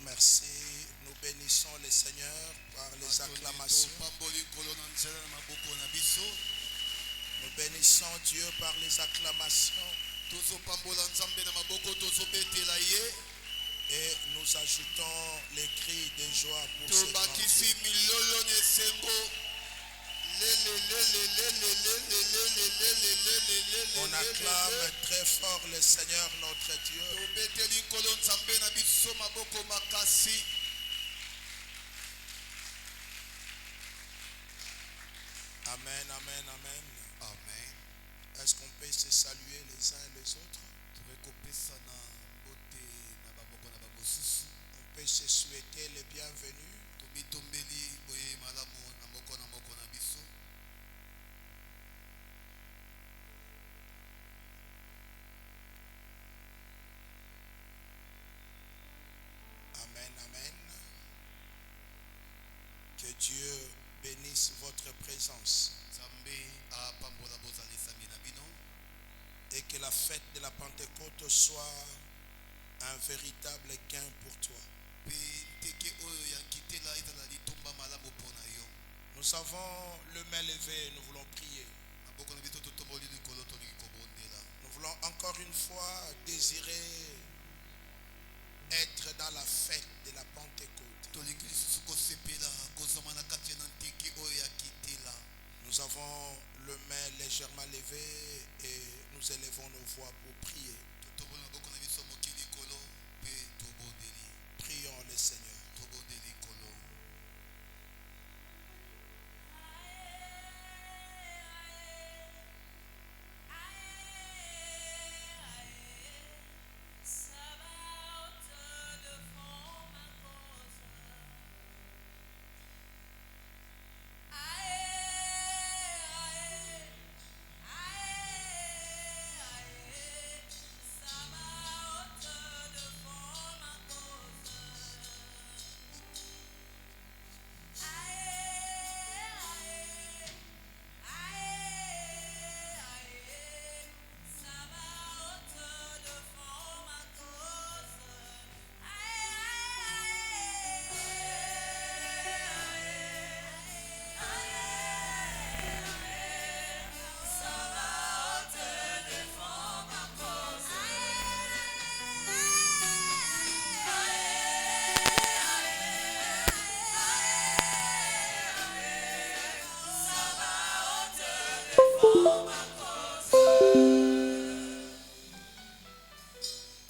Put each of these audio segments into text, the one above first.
Merci. Nous bénissons le Seigneur par les acclamations. Nous bénissons Dieu par les acclamations. Et nous ajoutons les cris de joie pour ce grand Dieu. On acclame très fort le Seigneur notre Dieu. Amen, amen, amen. Amen. Est-ce qu'on peut se saluer les uns et les autres? On peut se souhaiter les bienvenus. Amen, amen. Que Dieu bénisse votre présence. Et que la fête de la Pentecôte soit un véritable gain pour toi. Nous avons le main levée, nous voulons prier. Nous voulons encore une fois désirer être dans la fête de la Pentecôte. Nous avons le main légèrement levé et nous élevons nos voix pour prier. Prions le Seigneur.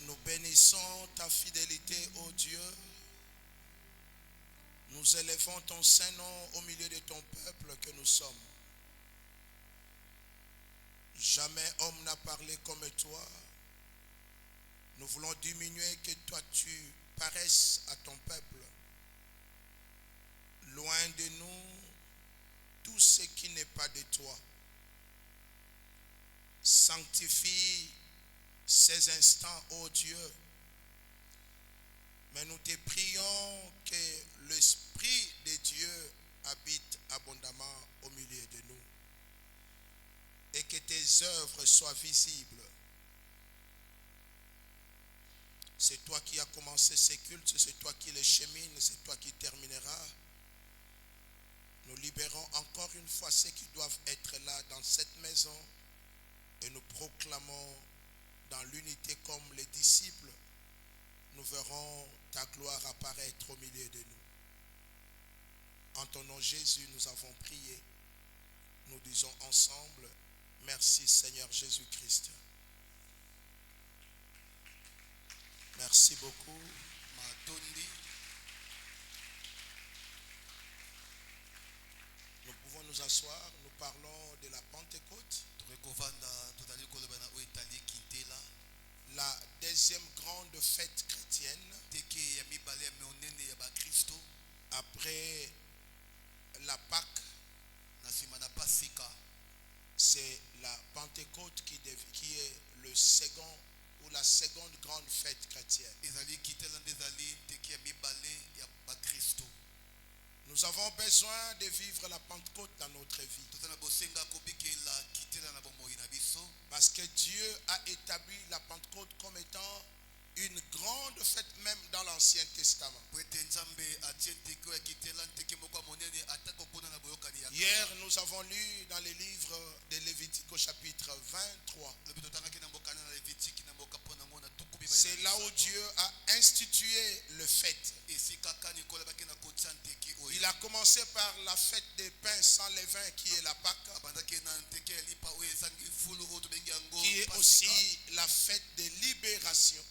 Nous bénissons ta fidélité, ô Dieu. Nous élevons ton saint nom au milieu de ton peuple que nous sommes. Jamais homme n'a parlé comme toi. Nous voulons diminuer, que toi tu paraisses à ton peuple. Loin de nous, tout ce qui n'est pas de toi. Sanctifie ces instants, ô Dieu, Mais nous te prions que l'Esprit de Dieu habite abondamment au milieu de nous et que tes œuvres soient visibles. C'est toi qui as commencé ces cultes, c'est toi qui les chemines, c'est toi qui termineras. Nous libérons encore une fois ceux qui doivent être là dans cette maison et nous proclamons dans l'unité comme les disciples. Nous verrons ta gloire apparaître au milieu de nous. En ton nom Jésus, nous avons prié. Nous disons ensemble, merci Seigneur Jésus-Christ. Merci beaucoup. Nous pouvons nous asseoir. Nous parlons de la Pentecôte. La deuxième grande fête chrétienne. Après la Pâque, c'est la Pentecôte qui est le second ou la seconde grande fête chrétienne. Nous avons besoin de vivre la Pentecôte dans notre vie. Parce que Dieu a établi la Pentecôte comme étant une grande fête même dans l'Ancien Testament. Hier, nous avons lu dans les livres de Lévitique au chapitre 23. C'est là où Dieu a institué le fête. Il a commencé par la fête des pains sans levain qui est la Pâque, qui est aussi la fête de libération.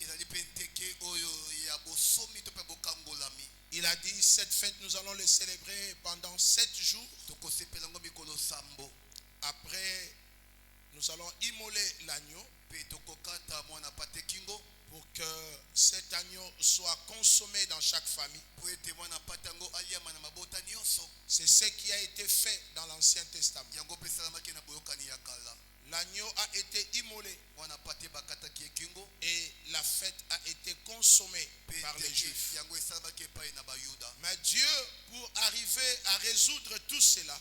Il a dit, cette fête nous allons le célébrer pendant 7 jours. Après, nous allons immoler l'agneau pour que cet agneau soit consommé dans chaque famille. C'est ce qui a été fait dans l'Ancien Testament. L'agneau a été immolé et la fête a été consommée par les Juifs. Mais Dieu, pour arriver à résoudre tout cela,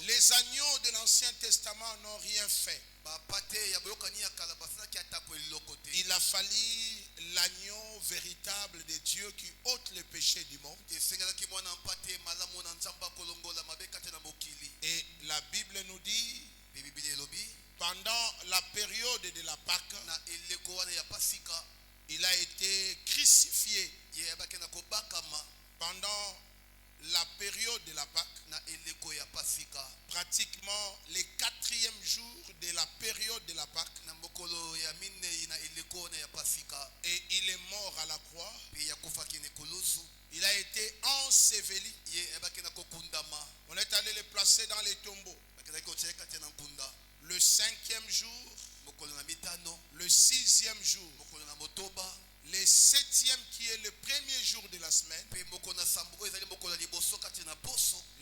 les agneaux de l'Ancien Testament n'ont rien fait. Il a fallu l'agneau véritable de Dieu qui ôte le péché du monde. Et la Bible nous dit, pendant la période de la Pâque, il a été crucifié. Pendant la période de la Pâque, pratiquement les 4e jour de la période de la Pâque, et il est mort à la croix. Il a été enseveli. On est allé le placer dans les tombeaux. Le 5e jour, le 6e jour, le 7e qui est le premier jour de la semaine,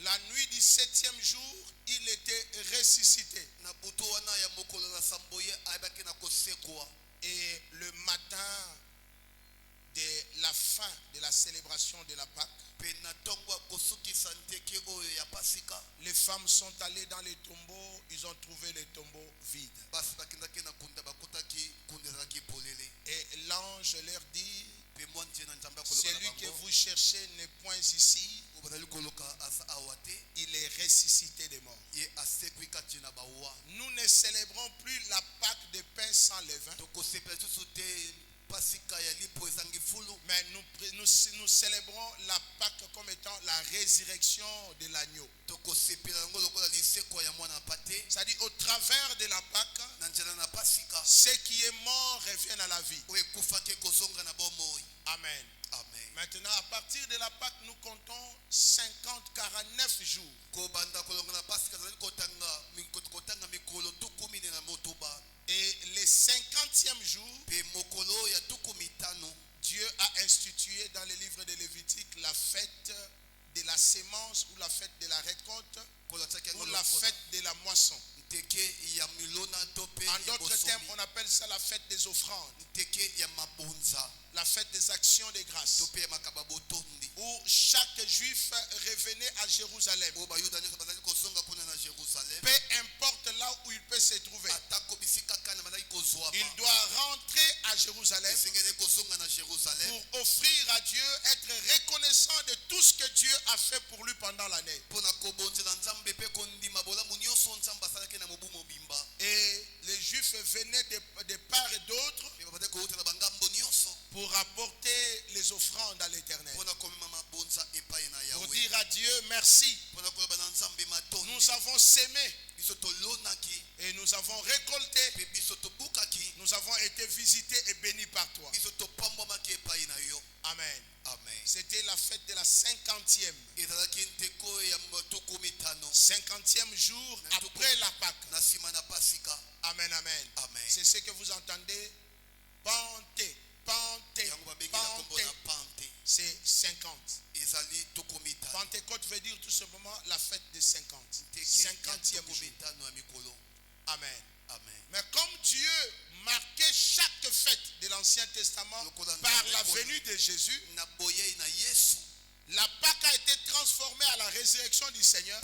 la nuit du 7e jour, il était ressuscité. Et le matin de la fin de la célébration de la Pâque, les femmes sont allées dans les tombeaux, ils ont trouvé les tombeaux vides. Et l'ange leur dit, celui que vous cherchez n'est point ici, il est ressuscité des morts. Nous ne célébrons plus la Pâque de pain sans levain, mais nous célébrons la Pâque comme étant la résurrection de l'agneau. C'est-à-dire au travers de la Pâque, ceux qui est mort reviennent à la vie. Amen. Maintenant, à partir de la Pâque, nous comptons 49 jours. Et les 50e jour, Dieu a institué dans le livre de Lévitique la fête de la sémence ou la fête de la récolte. ou la fête de la moisson. En d'autres termes, on appelle ça la fête des offrandes, la fête des actions de grâce, où chaque juif revenait à Jérusalem. Peu importe là où il peut se trouver, il doit rentrer à Jérusalem pour offrir à Dieu, être reconnaissant de tout ce que Dieu a fait pour lui pendant l'année. Et les Juifs venaient de part et d'autre pour apporter les offrandes à l'Éternel, pour dire à Dieu merci. Nous avons sémé et nous avons récolté, nous avons été visités et bénis par toi. Amen. C'était la fête de la 50e. 50e jour après la Pâque. Amen, amen. C'est ce que vous entendez. Pente. C'est 50. Pentecôte veut dire tout simplement la fête des 50. 50e jour. Amen. Mais comme Dieu marquait chaque fête de l'Ancien Testament par la venue de Jésus, la Pâque a été transformée à la résurrection du Seigneur.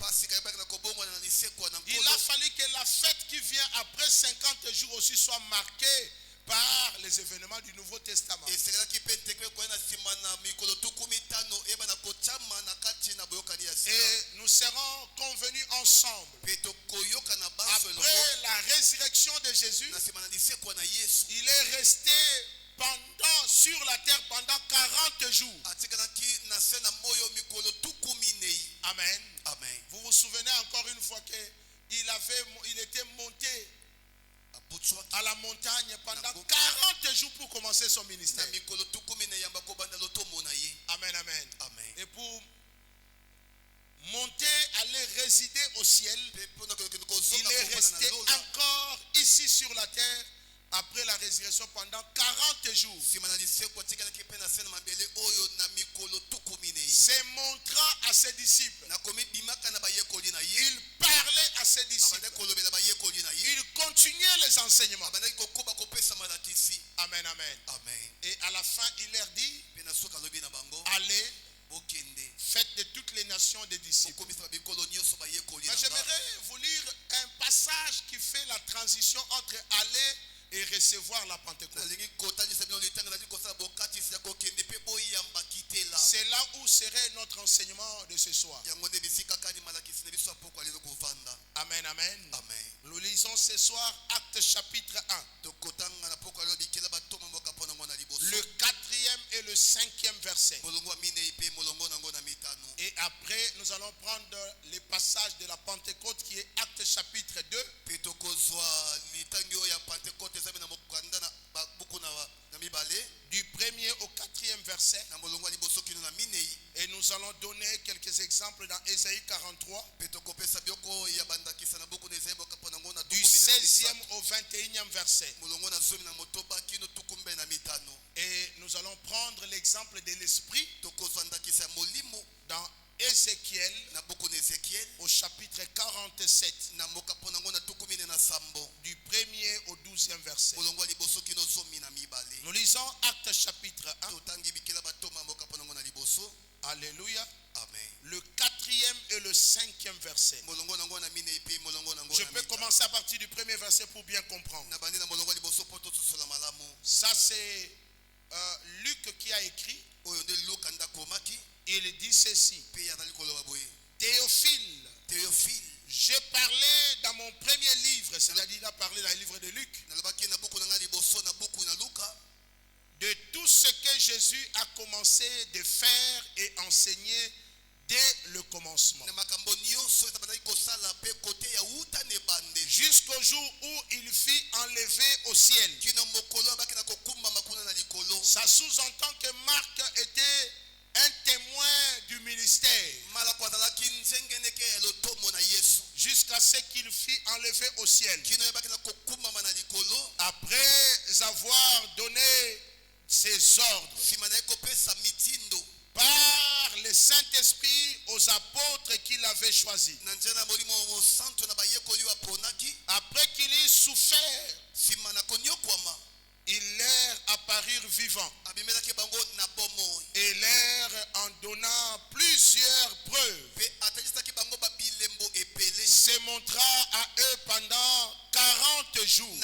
Il a fallu que la fête qui vient après 50 jours aussi soit marquée par les événements du Nouveau Testament. Et nous serons convenus ensemble. Après la résurrection de Jésus, il est resté sur la terre pendant 40 jours. Amen. Vous vous souvenez encore une fois qu'il était monté à la montagne pendant 40 jours pour commencer son ministère. Amen, amen. Et pour monter, aller résider au ciel, il est resté encore ici sur la terre après la résurrection pendant 40 jours. Se montrant à ses disciples, il parlait à ses disciples, il continuait les enseignements. Amen, amen. Et à la fin, il leur dit, allez, faites de toutes les nations des disciples. Mais j'aimerais vous lire un passage qui fait la transition entre aller et recevoir la Pentecôte. C'est là où serait notre enseignement de ce soir. Amen, amen. Nous lisons ce soir Actes chapitre 1. Le 4e et le 5e verset. Et après, nous allons prendre les passages de la Pentecôte qui est Actes chapitre 2. Du 1er au 4e verset. Et nous allons donner quelques exemples dans Ésaïe 43. Du 16e au 21e verset. Et nous allons prendre l'exemple de l'Esprit dans Ézéchiel au chapitre 47 du 1er au 12e verset. Nous lisons Actes chapitre 1. Alléluia. Le 4e et le 5e verset. Je peux commencer à partir du 1er verset pour bien comprendre. Ça c'est Luc qui a écrit. Il dit ceci. Théophile, j'ai parlé dans mon premier livre, c'est-à-dire il a parlé dans le livre de Luc, de tout ce que Jésus a commencé de faire et enseigner dès le commencement, jusqu'au jour où il fut enlevé au ciel. Ça sous-entend que Marc était un témoin du ministère jusqu'à ce qu'il fût enlevé au ciel, après avoir donné ses ordres. par le Saint-Esprit aux apôtres qu'il avait choisis. Après qu'il ait souffert, il leur apparurent vivants et leur en donnant plusieurs preuves, se montra à eux pendant 40 jours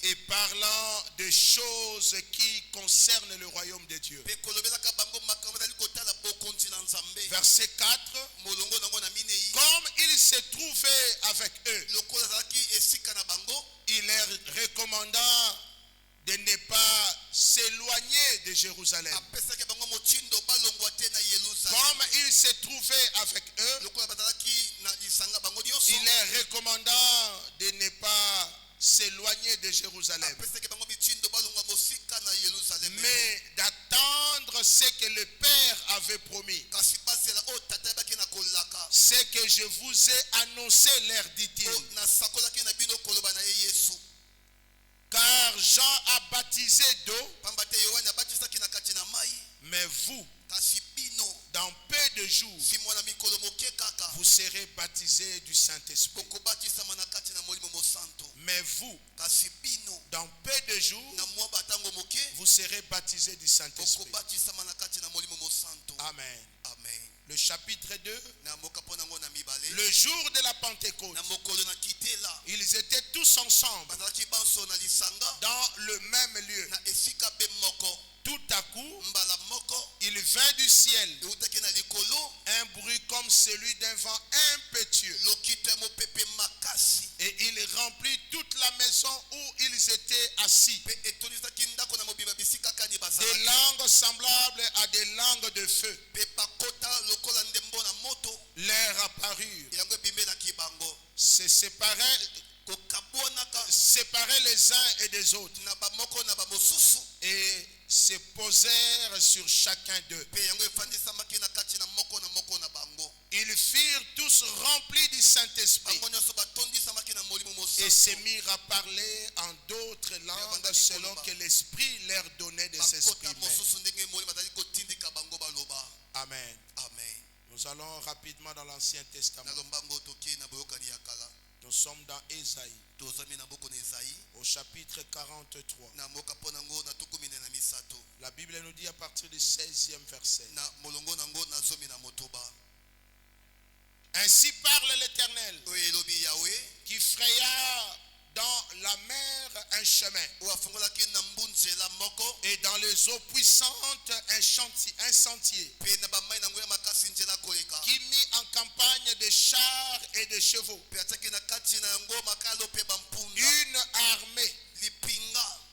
et parlant de choses qui concernent le royaume de Dieu. Verset 4. Comme il se trouvait avec eux, il leur recommanda de ne pas s'éloigner de Jérusalem. Comme il se trouvait avec eux, il leur recommanda de ne pas s'éloigner de Jérusalem, mais d'attendre ce que le Père avait promis. Ce que je vous ai annoncé, leur dit-il. Car Jean a baptisé d'eau, mais vous, dans peu de jours, vous serez baptisés du Saint-Esprit. Mais vous, dans peu de jours, vous serez baptisés du Saint-Esprit. Amen. Le chapitre 2, le jour de la Pentecôte, ils étaient tous ensemble dans le même lieu. Tout à coup, il vint du ciel un bruit comme celui d'un vent impétueux, et il remplit toute la maison où ils étaient assis. Des langues semblables à des langues de feu leur apparurent, se séparaient les uns et des autres, et se posèrent sur chacun d'eux. Ils furent tous remplis du Saint-Esprit et se mirent à parler en d'autres langues selon que l'Esprit leur donnait de s'exprimer. Amen. Nous allons rapidement dans l'Ancien Testament. Nous sommes dans Ésaïe, au chapitre 43. La Bible nous dit à partir du 16e verset. Ainsi parle l'Éternel, qui fraya dans la mer un chemin, et dans les eaux puissantes un sentier, qui mit en campagne des chars et des chevaux, une armée,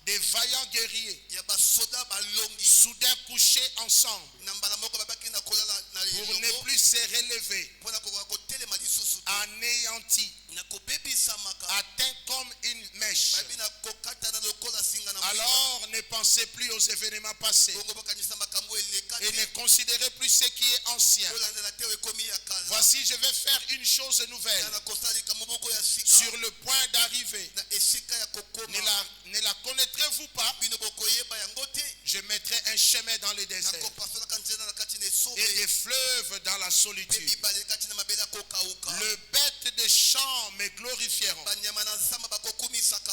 des vaillants guerriers, soudain couchés ensemble, pour ne plus se relever, anéantis, atteint comme une mèche. Alors ne pensez plus aux événements passés et ne considérez plus ce qui est ancien. Voici, je vais faire une chose nouvelle sur le point d'arriver. Ne la connaîtrez-vous pas? Je mettrai un chemin dans le désert et des fleuves dans la solitude. Le bête des champs me glorifieront,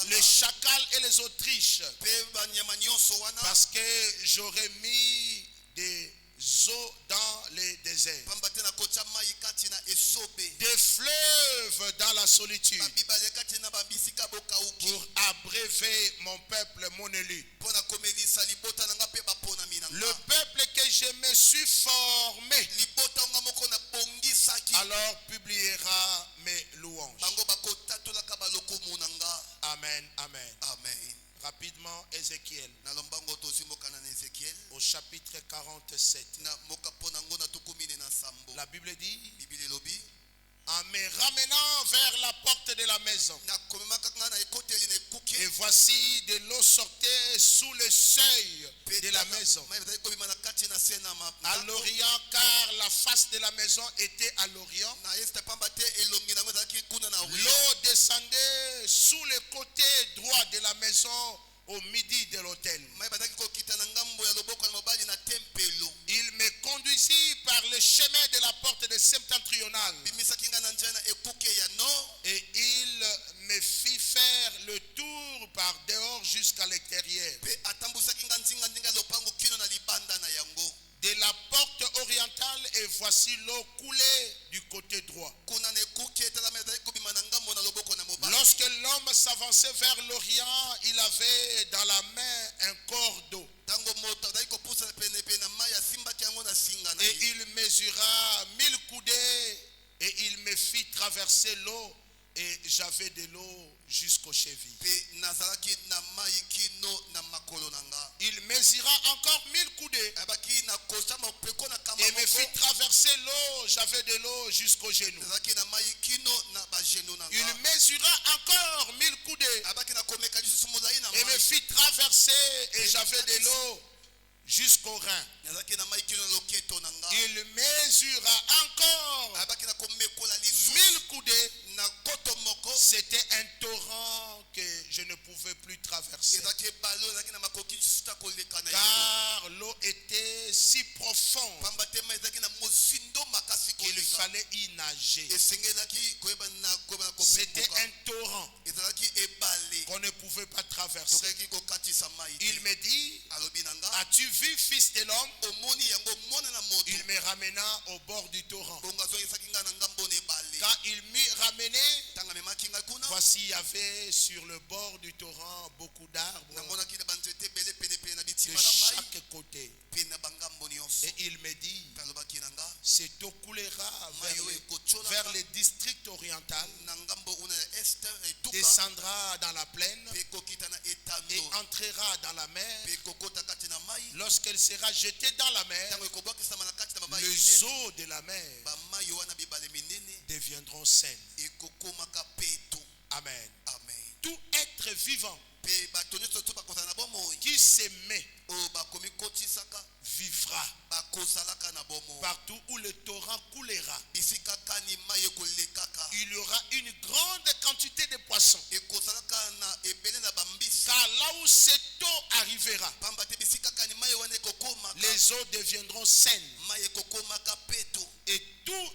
les chacals et les autriches, parce que j'aurai mis des eaux dans les déserts, des fleuves dans la solitude, pour abréver mon peuple, mon élu, le peuple que je me suis formé. Alors publiera mes louanges. Amen, amen. Rapidement, Ézéchiel, au chapitre 47. La Bible dit, en me ramenant vers la porte de la maison, et voici de l'eau sortait sous le seuil de la maison, à l'orient, car la face de la maison était à l'orient. L'eau descendait sous le côté droit de la maison au midi de l'autel. Il me conduisit par le chemin de la porte de septentrionale. Et il me fit faire le tour par dehors jusqu'à l'extérieur. De la porte orientale, et voici l'eau coulait du côté droit. Lorsque l'homme s'avançait vers l'Orient, il avait dans la main un corps d'eau. Et il mesura 1000 coudées et il me fit traverser l'eau et j'avais de l'eau jusqu'aux chevilles. Il mesura encore 1000 coudées et me fit traverser l'eau, j'avais de l'eau jusqu'aux genoux. Il mesura encore 1000 coudées et me fit traverser et j'avais de l'eau jusqu'au rein. Il mesura encore 1000 coudées. C'était un torrent que je ne pouvais plus traverser. Car l'eau était si profonde qu'il fallait y nager. C'était un torrent qu'on ne pouvait pas traverser. Il me dit, as-tu vu, fils de l'homme? Il me ramena au bord du torrent. Quand il m'y ramenait, voici, il y avait sur le bord du torrent beaucoup d'arbres de chaque côté. Et il me dit, cette eau coulera vers le district oriental, descendra dans la plaine et entrera dans la mer. Lorsqu'elle sera jetée dans la mer, les eaux de la mer deviendront saines. Amen. Tout être vivant qui s'aimait vivra. Partout où le torrent coulera, il y aura une grande quantité de poissons. Car là où cette eau arrivera, les eaux deviendront saines. Et tout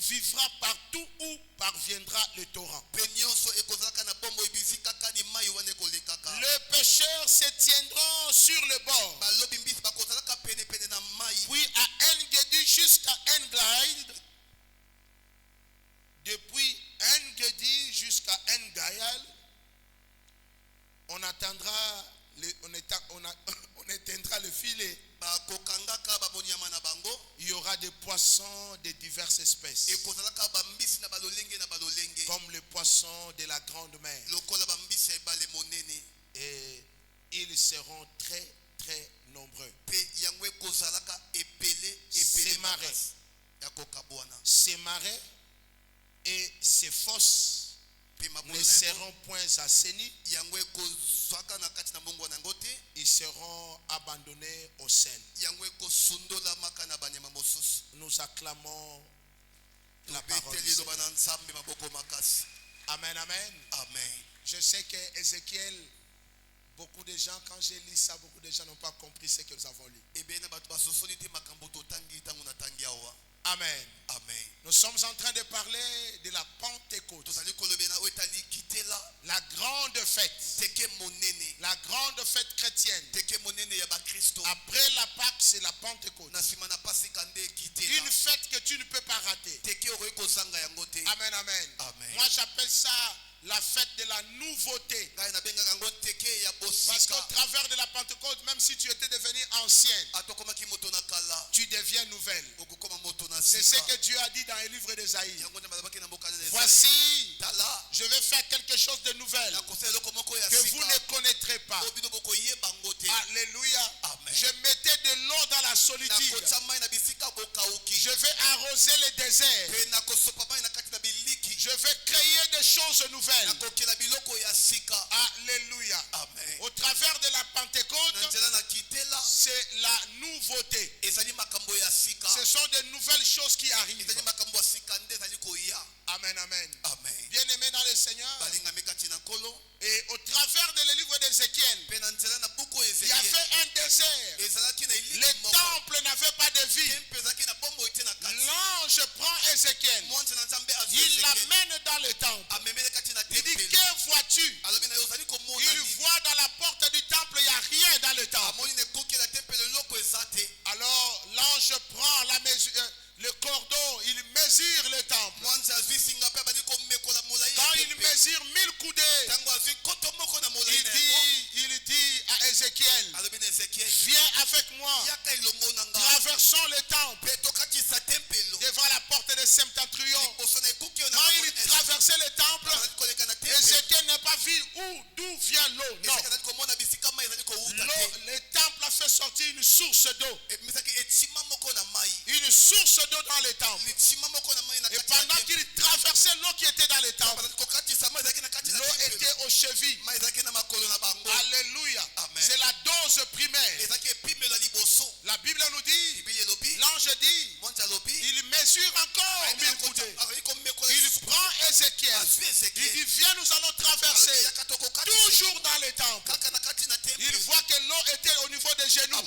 vivra partout où parviendra le torrent. Les pêcheurs se tiendront sur le bord. Puis à En-Gedi jusqu'à En-Gaïl. Depuis En-Gedi jusqu'à En-Gaïl, on attendra on éteindra le filet. Il y aura des poissons de diverses espèces, comme les poissons de la grande mer. Et ils seront très très nombreux. Ces marais et ces fosses ne seront point assainis. Ils seront abandonnés aux scènes. Nous acclamons la parole du Seigneur. Amen, amen. Je sais que Ézéchiel, beaucoup de gens, quand j'ai lu ça, beaucoup de gens n'ont pas compris ce que nous avons lu. Amen. Nous sommes en train de parler de la Pentecôte. La grande fête. La grande fête chrétienne. Après la Pâque, c'est la Pentecôte. Une fête que tu ne peux pas rater. Amen, amen. Moi j'appelle ça la fête de la nouveauté. Parce qu'au travers de la Pentecôte, même si tu étais devenu ancienne, tu deviens nouvelle. C'est ce que Dieu a dit dans le livre d'Ésaïe. Voici, je vais faire quelque chose de nouvel que vous ne connaîtrez pas. Alléluia. Je mettais de l'eau dans la solitude. Je vais arroser les déserts. Je vais créer des choses nouvelles. Alléluia. Au travers de la Pentecôte, c'est la nouveauté. Ce sont de nouvelles choses qui arrivent. Amen, amen. Bien-aimés dans le Seigneur. Et au travers de le livre des Ézéchiel, il y avait un désert. Le temple n'avait pas de vie. L'ange prend Ézéchiel, il l'amène dans le temple. Il dit, que vois-tu? Il voit dans la porte du temple, il n'y a rien dans le temple. Alors l'ange prend la mesure, le cordon, il mesure le temple. Quand il mesure 1000 coudées, il dit à Ézéchiel, viens avec moi, traversons le temple devant la porte de Septentrion. Quand il traversait le temple, Ézéchiel n'a pas vu d'où vient l'eau. Non. Le temple a fait sortir une source d'eau. Une source d'eau dans le temple. Et pendant qu'il traversait l'eau qui était dans le temple, l'eau était aux chevilles. Alléluia. C'est la dose primaire. La Bible nous dit, l'ange dit, il mesure encore 1000 coudées. Il prend Ézéchiel. Il dit, viens, nous allons traverser. Toujours dans le temple. Il voit que l'eau était au niveau des genoux.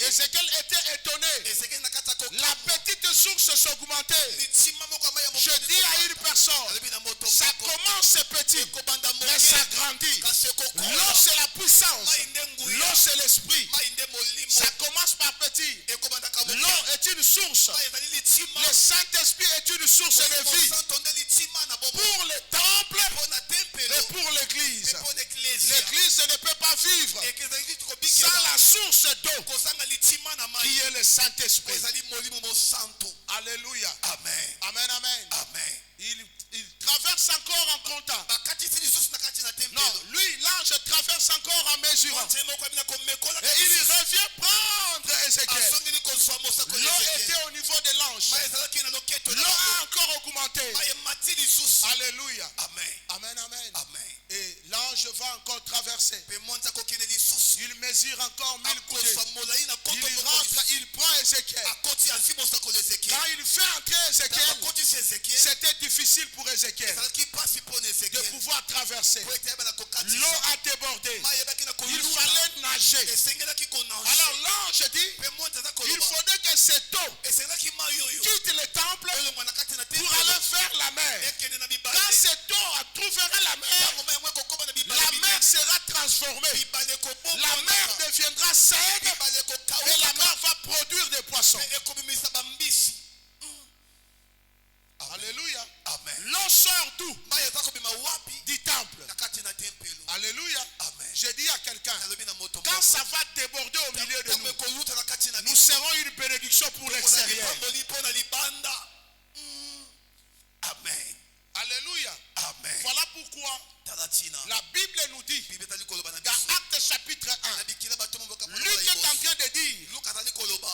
Ézéchiel était étonné. La petite source s'augmentait. Je dis à une personne, ça commence petit, mais ça grandit. L'eau c'est la puissance. L'eau c'est l'esprit. Ça commence par petit. L'eau est une source. Le Saint-Esprit est une source de vie. Pour le temple et pour l'église. L'église ne peut pas vivre sans la source d'eau qui est le Saint-Esprit. Alléluia. Amen. Amen, amen. Amen. Il traverse encore en comptant. Non, lui, l'ange traverse encore en mesurant. Et il revient prendre Ézéchiel. L'eau était au niveau de l'ange. L'eau a encore augmenté. Alléluia. Amen. Amen, amen. Amen. Et l'ange va encore traverser. Il mesure encore 1000 coudées. Il rentre, il prend Ézéchiel. Quand il fait entrer Ézéchiel, c'était difficile pour Ézéchiel de pouvoir traverser. L'eau a débordé. Il fallait nager. Alors l'ange dit, il faudrait que cette eau quitte le temple pour aller vers la mer. Quand cette eau trouvera la mer sera transformée. La mer deviendra saine et la mer va produire des poissons. Alléluia. Amen. L'eau sort d'où? Du temple. Alléluia. Amen. Je dis à quelqu'un, quand ça va déborder au milieu de nous, nous serons une bénédiction pour l'extérieur. Amen. Alléluia. Amen. Voilà pourquoi la Bible nous dit, dans Actes chapitre 1, Luc est en train de dire,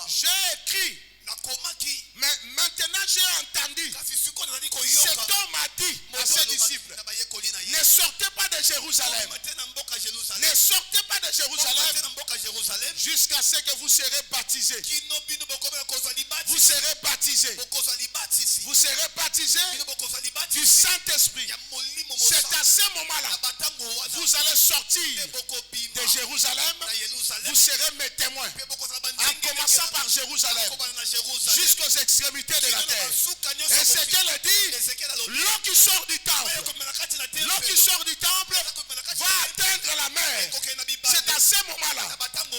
j'ai écrit, mais maintenant j'ai entendu, cet homme a dit à ses disciples, ne sortez pas de Jérusalem. Ne sortez pas de Jérusalem jusqu'à ce que vous serez baptisés. Vous serez baptisés. Vous serez baptisés du Saint-Esprit. C'est à ce moment-là, vous allez sortir de Jérusalem. Vous serez mes témoins. En commençant par Jérusalem jusqu'aux extrémités de la terre. Et ce qu'elle dit, l'eau qui sort du temple, l'eau qui sort du temple va atteindre la mer. C'est à ce moment-là,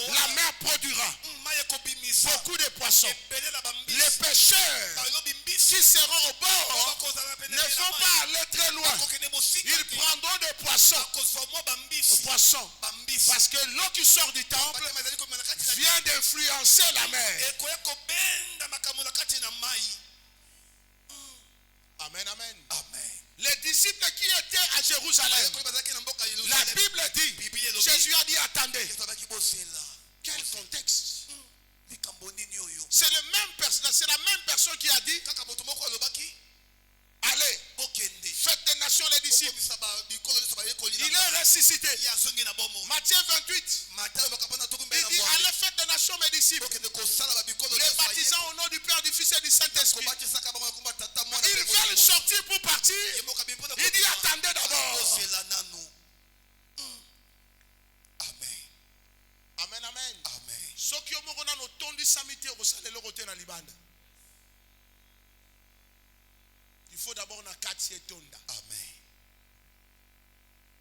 la mer produira beaucoup de poissons. Les pêcheurs qui seront au bord ne vont pas aller très loin. Ils prendront des poissons. Parce que l'eau qui sort du temple vient d'influencer la mer. Amen, amen. Amen. Les disciples qui étaient à Jérusalem, la Bible dit, Jésus a dit, attendez. Quel contexte? C'est la même personne qui a dit, allez, faites des nations les disciples. Il est ressuscité. Matthieu 28. Il dit, allez, faites des nations mes disciples. Les baptisant au nom du Père, du Fils et du Saint-Esprit. Ils veulent sortir pour partir. Il dit, attendez d'abord. faut d'abord na kati etonda. Amen.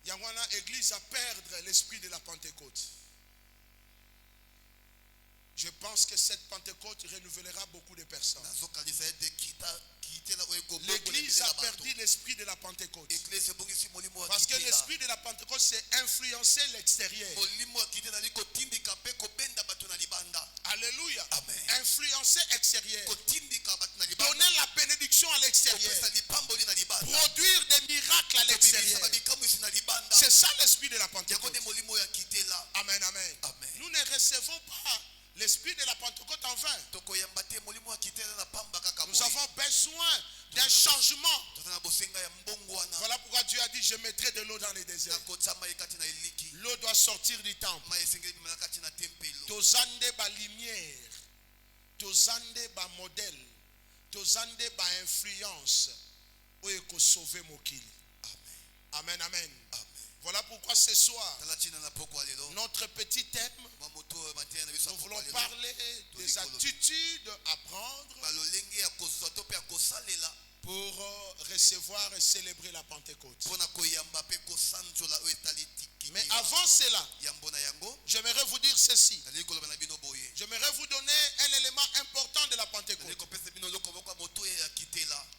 Yangwana église à perdre l'esprit de la Pentecôte. Je pense que cette Pentecôte renouvellera beaucoup de personnes. L'église a perdu l'esprit de la Pentecôte. Parce que l'esprit de la Pentecôte, c'est influencer l'extérieur. Alléluia. Amen. Influencer l'extérieur. Donner la bénédiction à l'extérieur. Produire des miracles à l'extérieur. C'est ça l'esprit de la Pentecôte. Amen, amen. Amen. Nous ne recevons pas l'esprit de la Pentecôte en vain. Nous avons besoin d'un changement. Voilà pourquoi Dieu a dit, je mettrai de l'eau dans les déserts. L'eau doit sortir du temple. Tozande ba lumière, tozande ba modèle, tozande ba influence, où est qu'on sauve Mokili. Amen, amen. Voilà pourquoi ce soir, notre petit thème, nous voulons parler des attitudes à prendre pour recevoir et célébrer la Pentecôte. Mais avant cela, j'aimerais vous dire ceci. J'aimerais vous donner un élément important de la Pentecôte.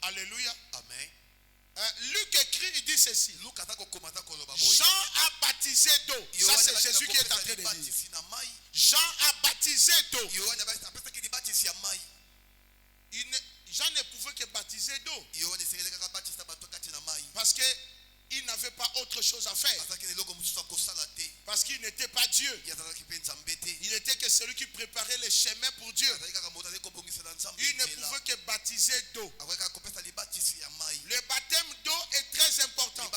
Alléluia. Amen. Luc écrit, il dit ceci. Jean a baptisé d'eau. Ça c'est Jésus qui est en train de dire. Jean a baptisé d'eau. Jean ne pouvait que baptiser d'eau. Parce qu'il n'avait pas autre chose à faire. Parce qu'il n'était pas Dieu. Il était que celui qui préparait les chemins pour Dieu. Il ne pouvait que baptiser d'eau. Le baptême d'eau est très important.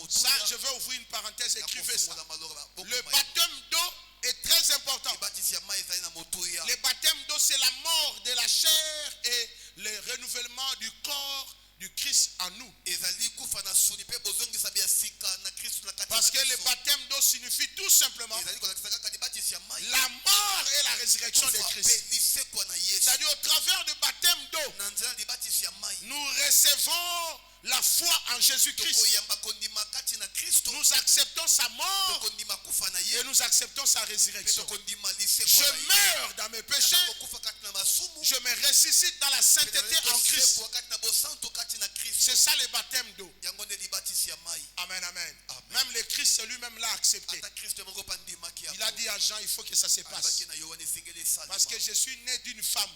Ça, je vais ouvrir une parenthèse, écrivez ça. Le baptême d'eau est très important. Le baptême d'eau, c'est la mort de la chair et le renouvellement du corps du Christ en nous. Parce que le baptême d'eau signifie tout simplement la mort et la résurrection de Christ. C'est-à-dire au travers du baptême d'eau, nous recevons la foi en Jésus-Christ. Nous acceptons sa mort et nous acceptons sa résurrection. Je meurs dans mes péchés. Je me ressuscite dans la sainteté en Christ. C'est ça le baptême d'eau. Amen, amen. Même le Christ lui-même l'a accepté. Il a dit à Jean, il faut que ça se passe. Parce que je suis né d'une femme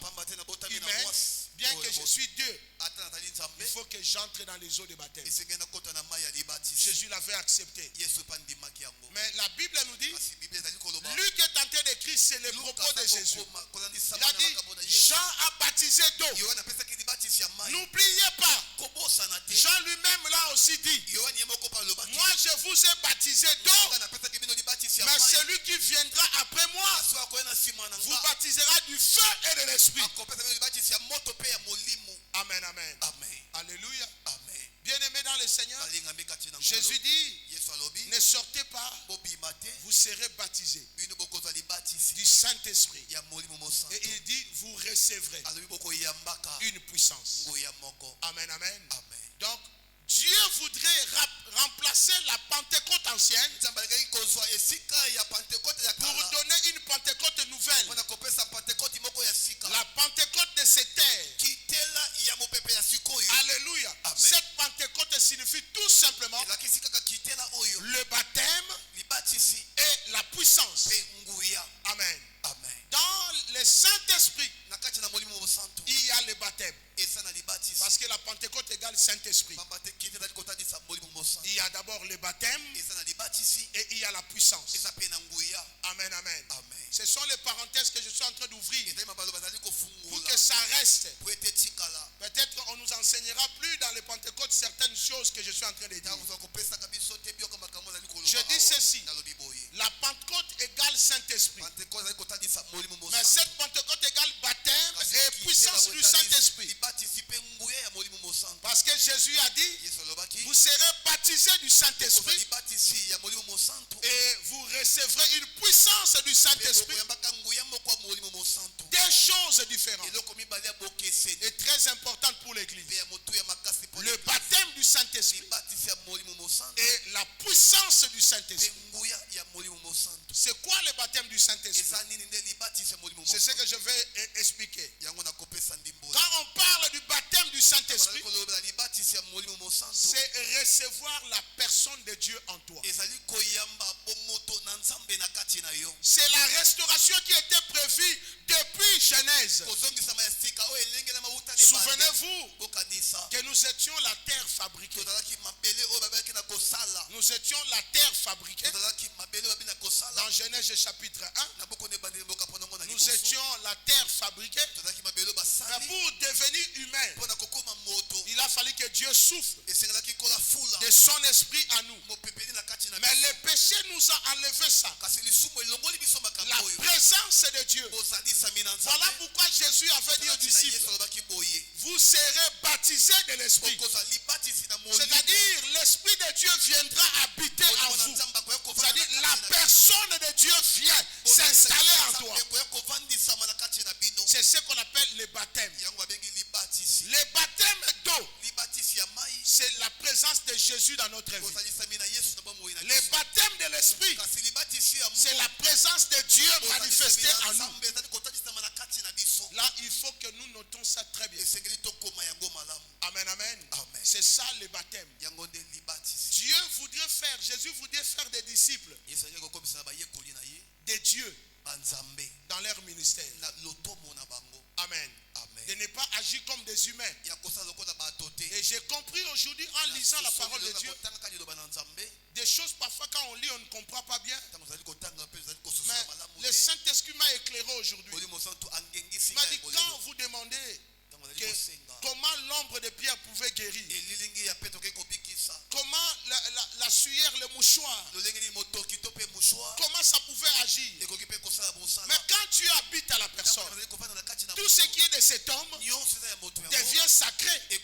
humaine, bien que je suis Dieu. Il faut que j'entre dans les eaux de baptême. Jésus l'avait accepté. Mais la Bible nous dit, Luc est en train d'écrire, c'est le propos de Jésus. Il a dit, Jean a baptisé d'eau. N'oubliez pas, Jean lui-même l'a aussi dit, moi je vous ai baptisé d'eau, mais celui qui viendra après moi vous baptisera du feu et de l'esprit. Amen, amen. Alléluia. Bien-aimés dans le Seigneur, Jésus dit, ne sortez pas, vous serez baptisés du Saint-Esprit. Et il dit, vous recevrez une puissance. Amen, amen. Donc, Dieu voudrait remplacer la Pentecôte ancienne pour donner une Pentecôte nouvelle. La Pentecôte de cette terre. Alléluia. Cette Pentecôte signifie tout simplement le baptême et la puissance. Amen. Dans le Saint-Esprit, il y a le baptême. Parce que la Pentecôte égale Saint-Esprit. Il y a d'abord le baptême et il y a la puissance. Amen, amen. Ce sont les parenthèses que je suis en train d'ouvrir pour que ça reste. Peut-être qu'on nous enseignera plus dans les Pentecôtes certaines choses que je suis en train de dire. Je dis ceci. La Pentecôte égale Saint-Esprit. Mais cette Pentecôte égale baptême et puissance du Saint-Esprit. Parce que Jésus a dit, vous serez baptisés du Saint-Esprit et vous recevrez une puissance du Saint-Esprit. Des choses différentes et très importantes pour l'Église. Saint-Esprit et la puissance du Saint-Esprit. C'est quoi le baptême du Saint-Esprit? C'est ce que je vais expliquer. Quand on parle du baptême du Saint-Esprit, c'est recevoir la personne de Dieu en toi. C'est la restauration qui était prévue depuis Genèse. Souvenez-vous que nous étions la terre fabriquée. Nous étions la terre fabriquée. Dans Genèse chapitre 1, nous étions la terre fabriquée. Mais pour devenir humain, il a fallu que Dieu souffle de son esprit à nous. Mais le péché nous a enlevé ça. La présence de Dieu. Voilà pourquoi Jésus avait dit aux disciples, vous serez baptisés de l'esprit. C'est-à-dire l'esprit de Dieu viendra habiter en vous. C'est-à-dire la personne de Dieu vient s'installer en toi. C'est ce qu'on appelle le baptême. Le baptême d'eau, c'est la présence de Jésus dans notre vie. Le baptême de l'esprit, c'est la présence de Dieu manifestée en nous. Là, il faut que nous notons ça très bien. Amen, amen. C'est ça le baptême. Dieu voudrait faire, Jésus voudrait faire des disciples de Dieu dans leur ministère. Amen. De ne pas agir comme des humains. Et j'ai compris aujourd'hui en lisant la parole de Dieu des choses parfois quand on lit on ne comprend pas bien. Mais le Saint-Esprit m'a éclairé aujourd'hui. Il m'a dit quand vous demandez comment l'ombre de Pierre pouvait guérir, comment la sueur, le mouchoir, comment ça pouvait agir. Mais quand Dieu habite à la personne, tout ce qui est de cet homme devient sacré.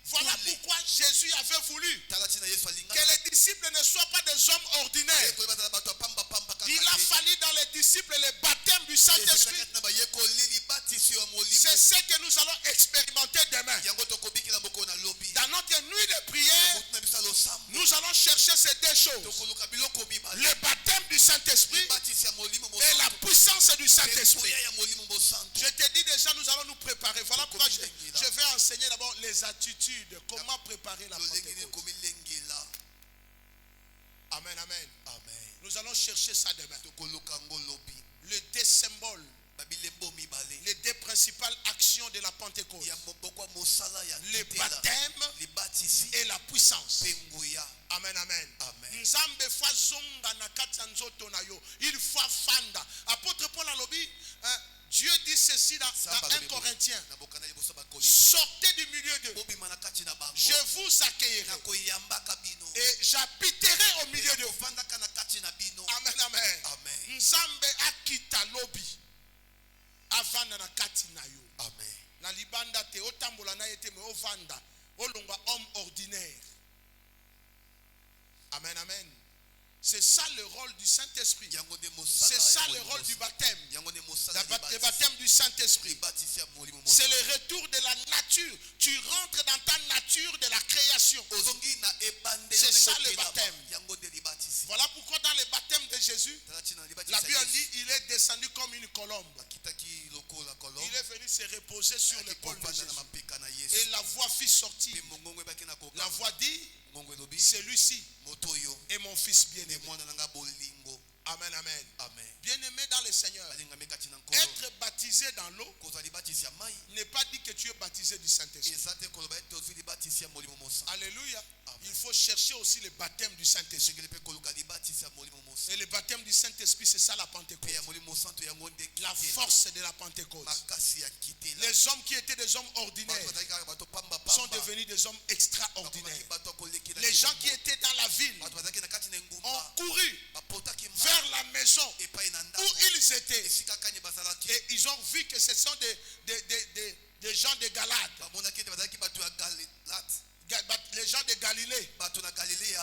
Voilà pourquoi Jésus avait voulu que les disciples ne soient pas des hommes ordinaires. Il a fallu dans les disciples le baptême du Saint-Esprit. C'est ce que nous allons expérimenter demain. Dans notre nuit de prière, nous allons chercher ces deux choses. Le baptême du Saint-Esprit et la puissance du Saint-Esprit. Je te dis déjà, nous allons nous préparer. Voilà pourquoi je vais enseigner d'abord les attitudes. Comment préparer la Pentecôte. Amen, amen. Nous allons chercher ça demain. Les deux symboles, les deux principales actions de la Pentecôte. Le baptême et la puissance. Amen, amen. Il faut fanda. Apôtre Paul alobi, Dieu dit ceci dans 1 Corinthiens. Sortez du milieu d'eux. Je vous accueillerai. Et j'habiterai au milieu d'eux. Amen, amen. Nzambe akita lobi. Avanda na kati na yo. Amen. Na libanda te otambola na yete me ovanda. Olonga homme ordinaire. Amen, amen. C'est ça le rôle du Saint-Esprit. C'est ça le rôle du baptême. Le baptême du Saint-Esprit. C'est le retour de la nature. Tu rentres dans ta nature de la création. C'est ça le baptême. Voilà pourquoi dans le baptême de Jésus, la Bible dit il est descendu comme une colombe. Il est venu se reposer sur l'épaule de Jésus. Et la voix fit sortir. La voix dit, celui-ci est mon fils bien-aimé. Amen, amen. Bien-aimé dans le Seigneur, être baptisé dans l'eau n'est pas dit que tu es baptisé du Saint-Esprit. Alléluia. Il faut chercher aussi le baptême du Saint-Esprit. Et le baptême du Saint-Esprit, c'est ça la Pentecôte. La force de la Pentecôte. Les hommes qui étaient des hommes ordinaires sont devenus des hommes extraordinaires. Les gens qui étaient dans la ville ont couru vers la maison où ils étaient. Et ils ont vu que ce sont des gens de Galate. Les gens de Galilée.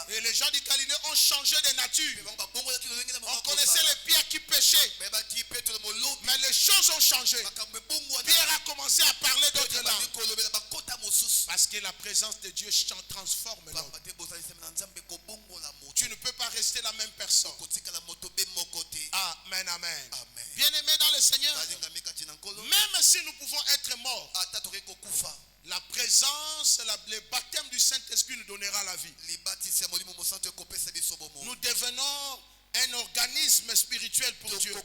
Et les gens du Galilée ont changé de nature. On connaissait les pierres qui péchaient. Mais les choses ont changé. Pierre a commencé à parler d'autres langues. Parce que la présence de Dieu transforme l'homme. Tu ne peux pas rester la même personne. Amen, amen. Bien-aimé dans le Seigneur, même si nous pouvons être morts, la présence, le baptême du Saint-Esprit nous donnera la vie. Nous devenons un organisme spirituel pour Dieu.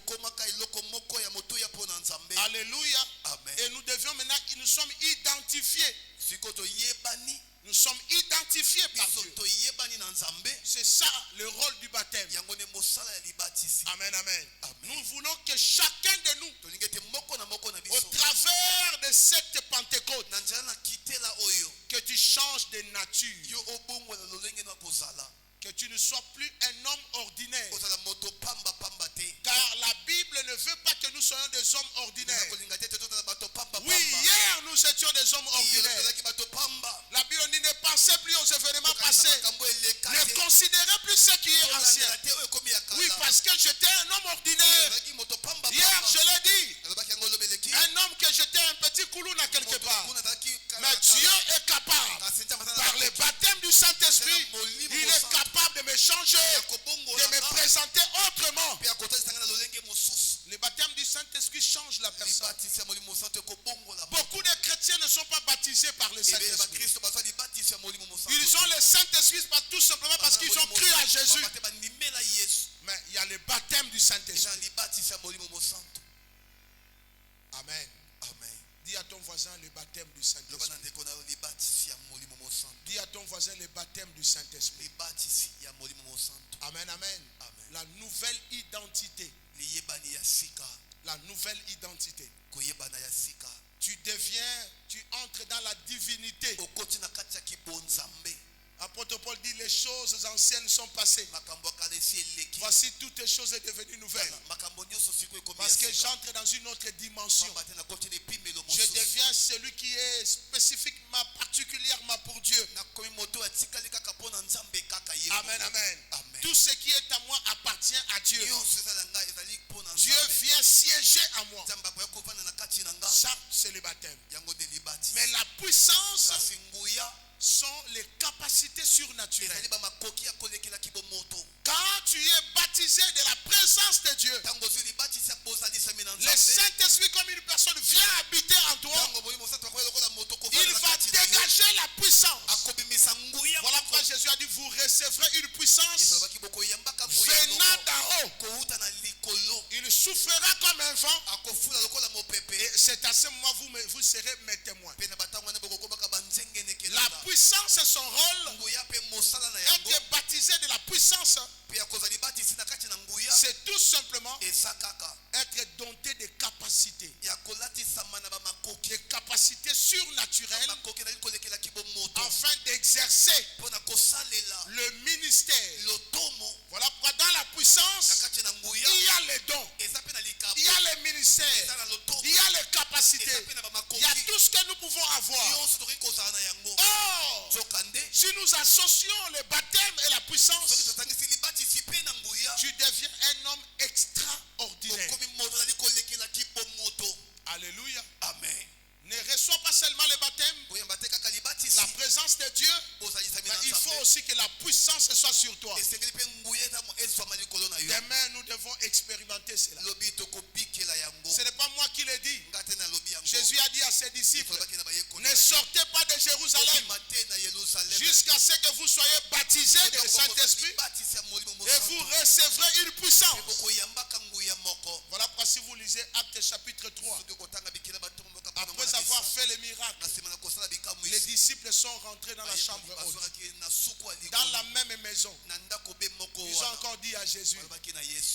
Alléluia. Et nous devions maintenant, nous sommes identifiés. Nous sommes identifiés par Dieu. C'est ça le rôle du baptême. Amen, amen. Nous voulons que chacun de nous, au travers de cette Pentecôte, que tu changes de nature. Que tu ne sois plus un homme ordinaire. Car la Bible ne veut pas que nous soyons des hommes ordinaires. Oui, hier nous étions des hommes ordinaires. La Bible dit ne pensez plus aux événements passés. Ne considérez plus ce qui est ancien. Oui, parce que j'étais un homme ordinaire. Hier je l'ai dit. Un homme que j'étais un petit koulouna quelque part. Mais Dieu est capable. Par le baptême du Saint-Esprit, il est capable de me changer, de me présenter autrement. Le baptême du Saint-Esprit change la personne. Beaucoup de chrétiens ne sont pas baptisés par le Saint-Esprit. Ils ont le Saint-Esprit tout simplement parce qu'ils ont cru à Jésus. Mais il y a le baptême du Saint-Esprit. Amen. Dis à ton voisin le baptême du Saint-Esprit. Dis à ton voisin le baptême du Saint-Esprit. Amen, amen. La nouvelle identité. La nouvelle identité. Tu entres dans la divinité. Apôtre Paul dit les choses anciennes sont passées. Voici toutes les choses sont devenues nouvelles. Parce que j'entre dans une autre dimension. Je deviens celui qui est spécifiquement, particulièrement pour Dieu. Amen, amen. Tout ce qui est à moi appartient à Dieu. Dieu vient siéger à moi. Ça, c'est le baptême. Mais la puissance sont les capacités surnaturelles. Quand tu es baptisé de la présence de Dieu, le Saint-Esprit comme une personne vient habiter en toi. Il va dégager la puissance. Voilà pourquoi Jésus a dit vous recevrez une puissance venant d'en haut. Il soufflera comme un vent. Et c'est à ce moment vous serez mes témoins. La puissance, son rôle, être baptisé de la puissance, c'est tout simplement être doté de capacités. Des capacités surnaturelles afin d'exercer le ministère. Voilà pourquoi dans la puissance, il y a les dons, il y a les ministères, il y a les capacités, il y a tout ce que nous pouvons avoir. Oh, si nous associons le baptême et la puissance, tu deviens un homme extraordinaire. Alléluia. Amen. Ne reçois pas seulement le baptême, la présence de Dieu, mais il faut aussi que la puissance soit sur toi. Demain, nous devons expérimenter cela. Ce n'est pas moi qui l'ai dit. Jésus a dit à ses disciples, ne sortez pas de Jérusalem jusqu'à ce que vous soyez baptisés de Saint-Esprit et vous recevrez une puissance. Voilà pourquoi si vous lisez Actes chapitre 3, après avoir fait les miracles, les disciples sont rentrés dans la chambre haute, dans la même maison. Ils ont encore dit à Jésus,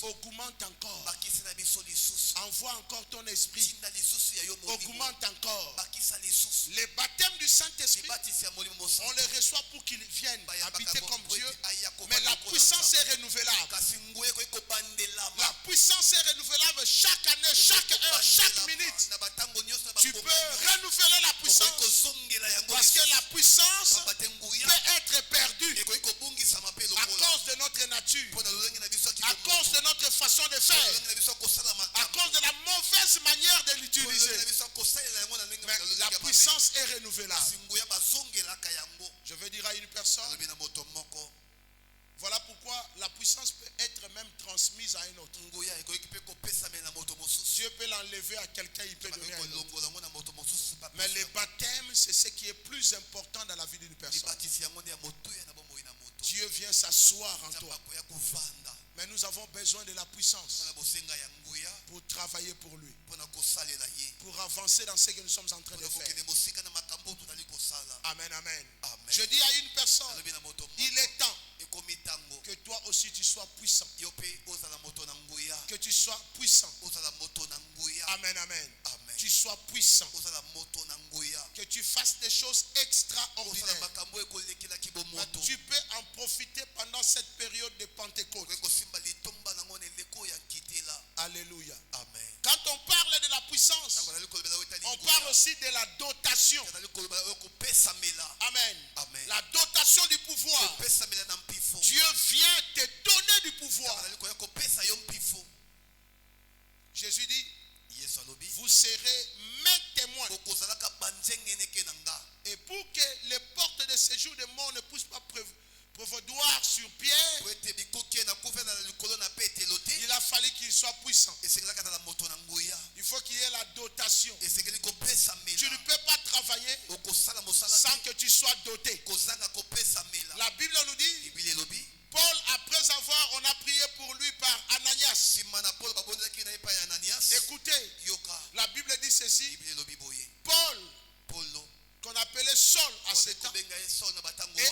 augmente encore, envoie encore ton esprit, augmente encore. Le baptême du Saint-Esprit, on le reçoit pour qu'il vienne habiter comme Dieu, mais la puissance est renouvelable. La puissance est renouvelable chaque année, chaque heure, chaque minute. Tu peux renouveler la puissance parce que la puissance peut être perdue. faire à cause de la mauvaise manière de l'utiliser. Mais la puissance est renouvelable. Je veux dire à une personne, voilà pourquoi la puissance peut être même transmise à un autre. Dieu peut l'enlever à quelqu'un, il peut donner à un autre. Mais le baptême, c'est ce qui est plus important dans la vie d'une personne. Dieu vient s'asseoir en toi. Mais nous avons besoin de la puissance pour travailler pour lui, pour avancer dans ce que nous sommes en train de faire. Amen, amen. Je dis à une personne, il est temps que toi aussi tu sois puissant. Que tu sois puissant. Amen, amen. Tu sois puissant. Que tu fasses des choses extraordinaires. Tu peux en profiter pendant cette période de Pentecôte. Alléluia. Amen. Quand on parle de la puissance, on parle aussi de la dotation. Amen. Amen. La dotation du pouvoir. Dieu vient te donner du pouvoir. Jésus dit, vous serez mes témoins. Et pour que les portes de séjour de mort ne puissent pas prévaloir sur Pierre, il a fallu qu'il soit puissant. Il faut qu'il y ait la dotation. Tu ne peux pas travailler sans que tu sois doté. La Bible nous dit, Paul, après avoir, on a prié pour lui par Ananias. Écoutez, la Bible dit ceci. Paul, qu'on appelait Saul à ce temps, et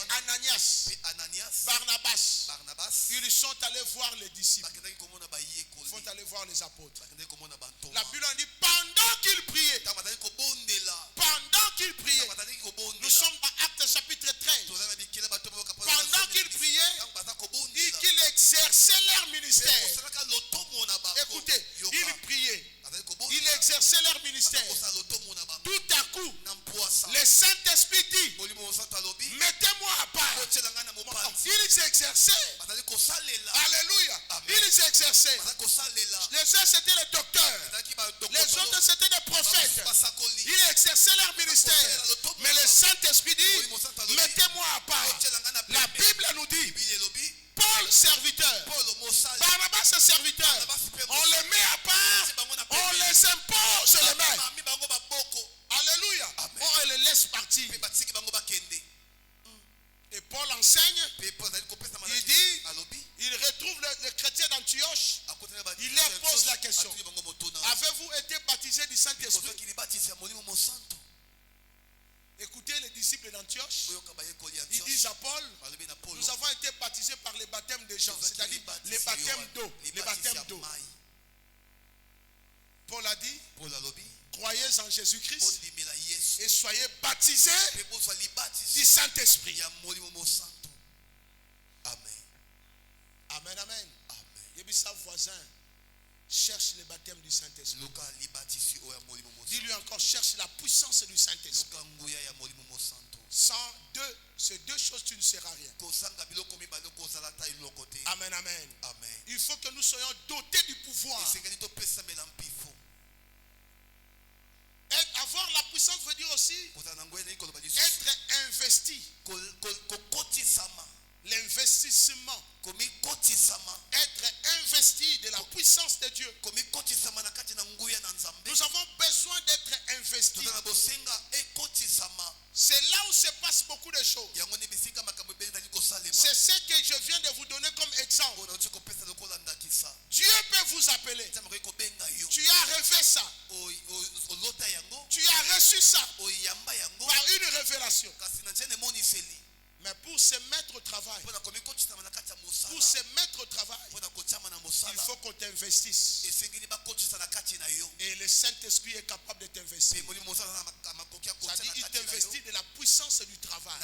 Ananias, Barnabas, ils sont allés voir les disciples. Ils sont allés voir les apôtres. La Bible dit, pendant qu'ils priaient, nous sommes à Actes chapitre 13. Pendant qu'ils priaient, dit qu'ils exerçaient leur ministère. Écoutez, ils priaient, ils exerçaient leur ministère. Tout à coup, le Saint-Esprit dit, mettez-moi à part. Ils exerçaient. Alléluia. Ils exerçaient. Les uns c'était les docteurs. Les autres c'était des prophètes. Ils exerçaient leur ministère. Mais le Saint-Esprit dit, mettez-moi à part. La Bible nous dit, Paul serviteur, Barnabas serviteur, on les met à part, on les impose les mains. Alléluia. On les laisse partir. Et Paul enseigne, il dit, il retrouve les chrétiens d'Antioche, il leur pose la question, avez-vous été baptisés du Saint-Esprit? Écoutez les disciples d'Antioche, ils disent à Paul, nous avons été baptisés par les baptêmes des gens, c'est-à-dire les baptêmes d'eau, les baptêmes d'eau. Paul a dit, croyez en Jésus-Christ et soyez baptisés du Saint-Esprit. Amen. Amen, amen. Et puis sa voisin cherche le baptême du Saint-Esprit. Dis-lui encore, cherche la puissance du Saint-Esprit. Sans ces deux choses, tu ne seras rien. Amen, amen. Il faut que nous soyons dotés du pouvoir. Et avoir la puissance veut dire aussi être investi. L'investissement. Être investi de la puissance de Dieu. Nous avons besoin d'être investis. C'est là où se passe beaucoup de choses. C'est ce que je viens de vous donner comme exemple. Dieu peut vous appeler. Tu as rêvé ça. Tu as reçu ça par une révélation. Mais pour se mettre au travail, il faut qu'on t'investisse. Et le Saint-Esprit est capable de t'investir. C'est-à-dire qu'il t'investit de la puissance du travail.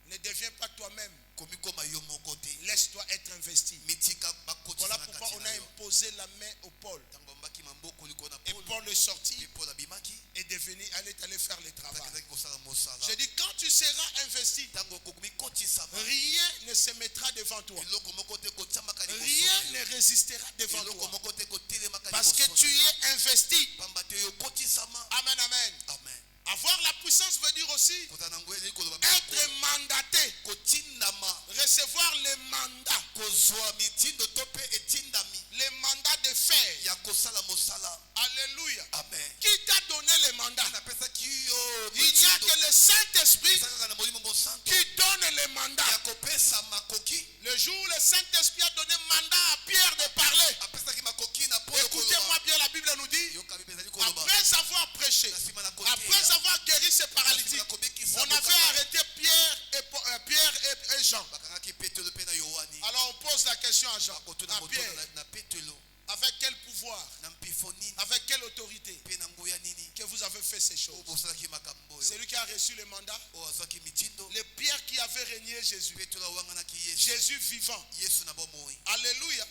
Ne deviens pas toi-même. Laisse-toi être investi. Voilà pourquoi on a imposé la main au Paul. Et Paul est sorti et est allé faire le travail. Je dis, quand tu seras investi investi, rien ne se mettra devant toi. Rien ne résistera devant toi. Parce que tu y es investi. Amen, amen. Avoir la puissance veut dire aussi être mandaté, recevoir les mandats, les mandats de faire. Alléluia. Amen. Qui t'a donné les mandats? Il n'y a que le Saint-Esprit qui donne les mandats. Le jour où le Saint-Esprit a donné mandat à Pierre de parler, écoutez-moi bien, la Bible nous dit, après avoir prêché, après avoir guéri ces paralytiques, on avait arrêté Pierre et Jean. Alors on pose la question à Jean, à Pierre, avec quel pouvoir, avec quelle autorité que vous avez fait ces choses? C'est lui qui a reçu le mandat. Les pierres qui avaient régné Jésus. Jésus vivant. Alléluia.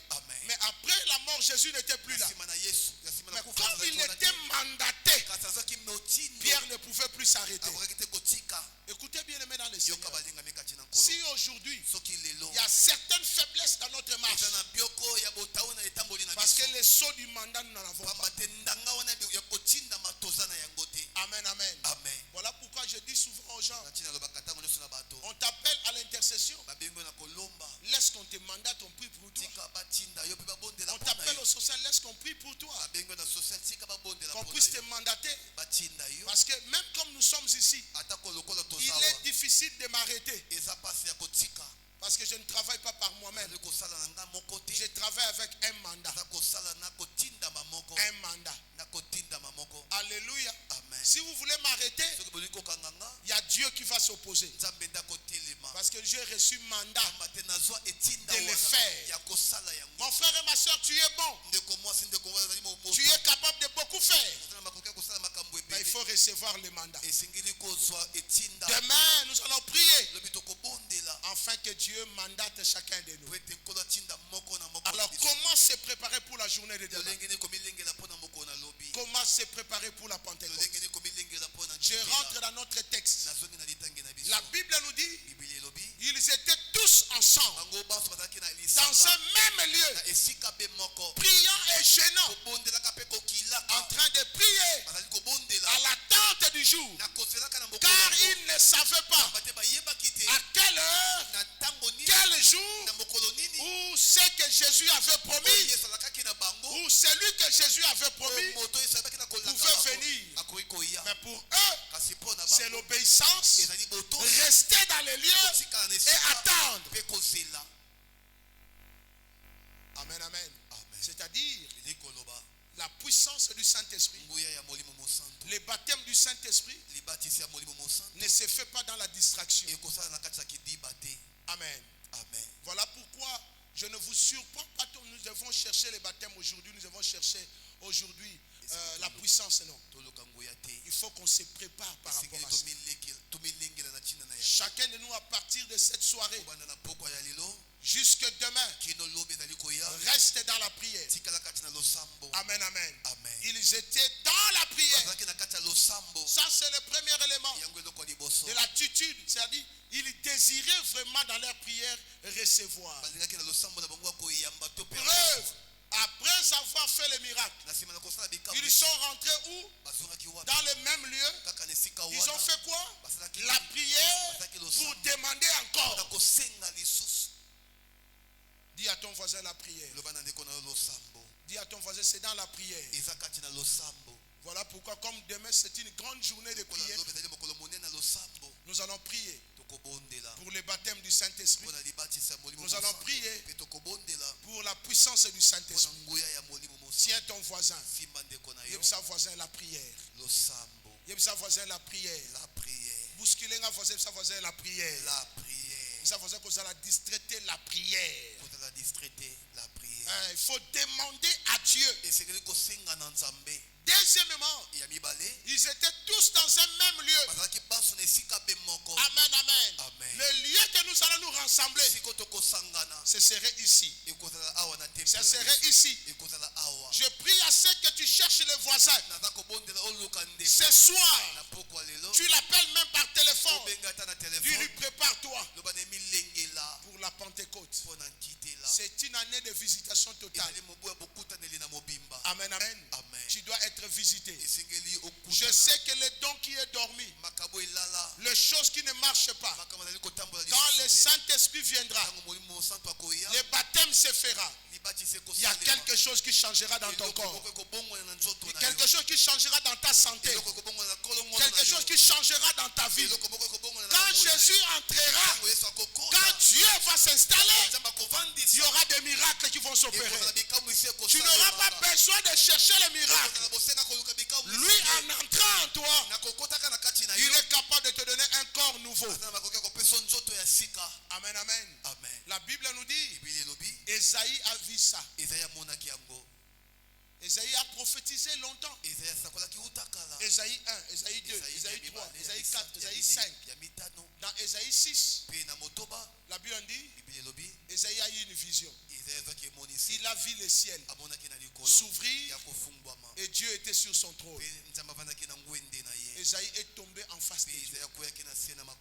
Mais après la mort, Jésus n'était plus là. Mais comme il était mandaté, Pierre ne pouvait plus s'arrêter. Écoutez bien, les mains dans le Seigneur. Si aujourd'hui, il y a certaines faiblesses dans notre marche, parce que les sauts du mandat, nous n'en avons pas. Amen, amen. Voilà pourquoi je dis souvent aux gens, on t'appelle à l'intercession. Laisse qu'on te mandate, on prie pour toi. On t'appelle au social, laisse qu'on prie pour toi. Qu'on puisse te mandater. Parce que même comme nous sommes ici, il est difficile de m'arrêter. Parce que je ne travaille pas par moi-même. Je travaille avec un mandat. Un mandat. Alléluia. Si vous voulez m'arrêter, il y a Dieu qui va s'opposer. Parce que j'ai reçu mandat de le faire. Mon frère et ma soeur, tu es bon. Tu es capable de beaucoup faire. Mais il faut recevoir le mandat. Demain, nous allons prier afin que Dieu mandate chacun de nous. Alors, comment se préparer pour la journée de demain? Comment se préparer pour la Pentecôte? Je rentre dans notre texte. La Bible nous dit, ils étaient tous ensemble dans un même lieu, priant et gênant, en train de prier à l'attente du jour, car ils ne savaient pas à quelle heure, quel jour, où c'est que Jésus avait promis, où celui que Jésus avait promis pouvait venir. Mais pour eux, c'est l'obéissance, rester dans les lieux et attendre. Amen, amen. C'est-à-dire la puissance du Saint-Esprit. Le baptême du Saint-Esprit ne se fait pas dans la distraction. Amen. Voilà pourquoi je ne vous surprends pas. Nous devons chercher le baptême aujourd'hui. Nous devons chercher aujourd'hui la puissance. Non. Il faut qu'on se prépare par rapport à ça. Chacun de nous, à partir de cette soirée jusque demain, reste dans la prière. Amen, amen. Ils étaient dans la prière. Ça, c'est le premier élément de l'attitude. C'est-à-dire, ils désiraient vraiment dans leur prière recevoir. Preuve. Après avoir fait le miracle, ils sont rentrés où? Dans le même lieu. Ils ont fait quoi? La prière pour demander encore. Dis à ton voisin la prière. Dis à ton voisin, c'est dans la prière. Voilà pourquoi, comme demain c'est une grande journée de prière, nous allons prier pour le baptême du Saint-Esprit. Nous allons prier pour la puissance du Saint-Esprit. Tiens ton voisin. Yebsa voisin la prière. Yebsa voisin la prière. Bousculer un voisin, yebsa voisin la prière. Yebsa voisin qu'on a distraité la prière. Il faut demander à Dieu. Deuxièmement, ils étaient tous dans un même lieu. Amen, amen. Le lieu que nous allons nous rassembler, ce serait ici. Ce serait ici. Je prie à ceux que tu cherches le voisin. Ce soir, tu l'appelles même par téléphone. Tu lui année de visitation totale. Amen, amen. Tu dois être visité. Je sais que le don qui est dormi, les choses qui ne marchent pas, quand le Saint-Esprit viendra, le baptême se fera. Il y a quelque chose qui changera dans ton corps. Quelque chose qui changera dans ta santé. Quelque chose qui changera dans ta vie. Quand Jésus entrera, quand Dieu va s'installer, il y aura des miracles qui vont s'opérer. Tu n'auras pas besoin de chercher les miracles. Lui, en entrant en toi, il est capable de te donner un corps nouveau. Amen, amen. La Bible nous dit, Esaïe a vu ça. Esaïe a prophétisé longtemps. Esaïe 1, Esaïe 2, Esaïe 3, Esaïe 4, Esaïe 5. Dans Esaïe 6, la Bible dit, Esaïe a eu une vision. Il a vu le ciel s'ouvrir et Dieu était sur son trône. Esaïe est tombé en face de Dieu.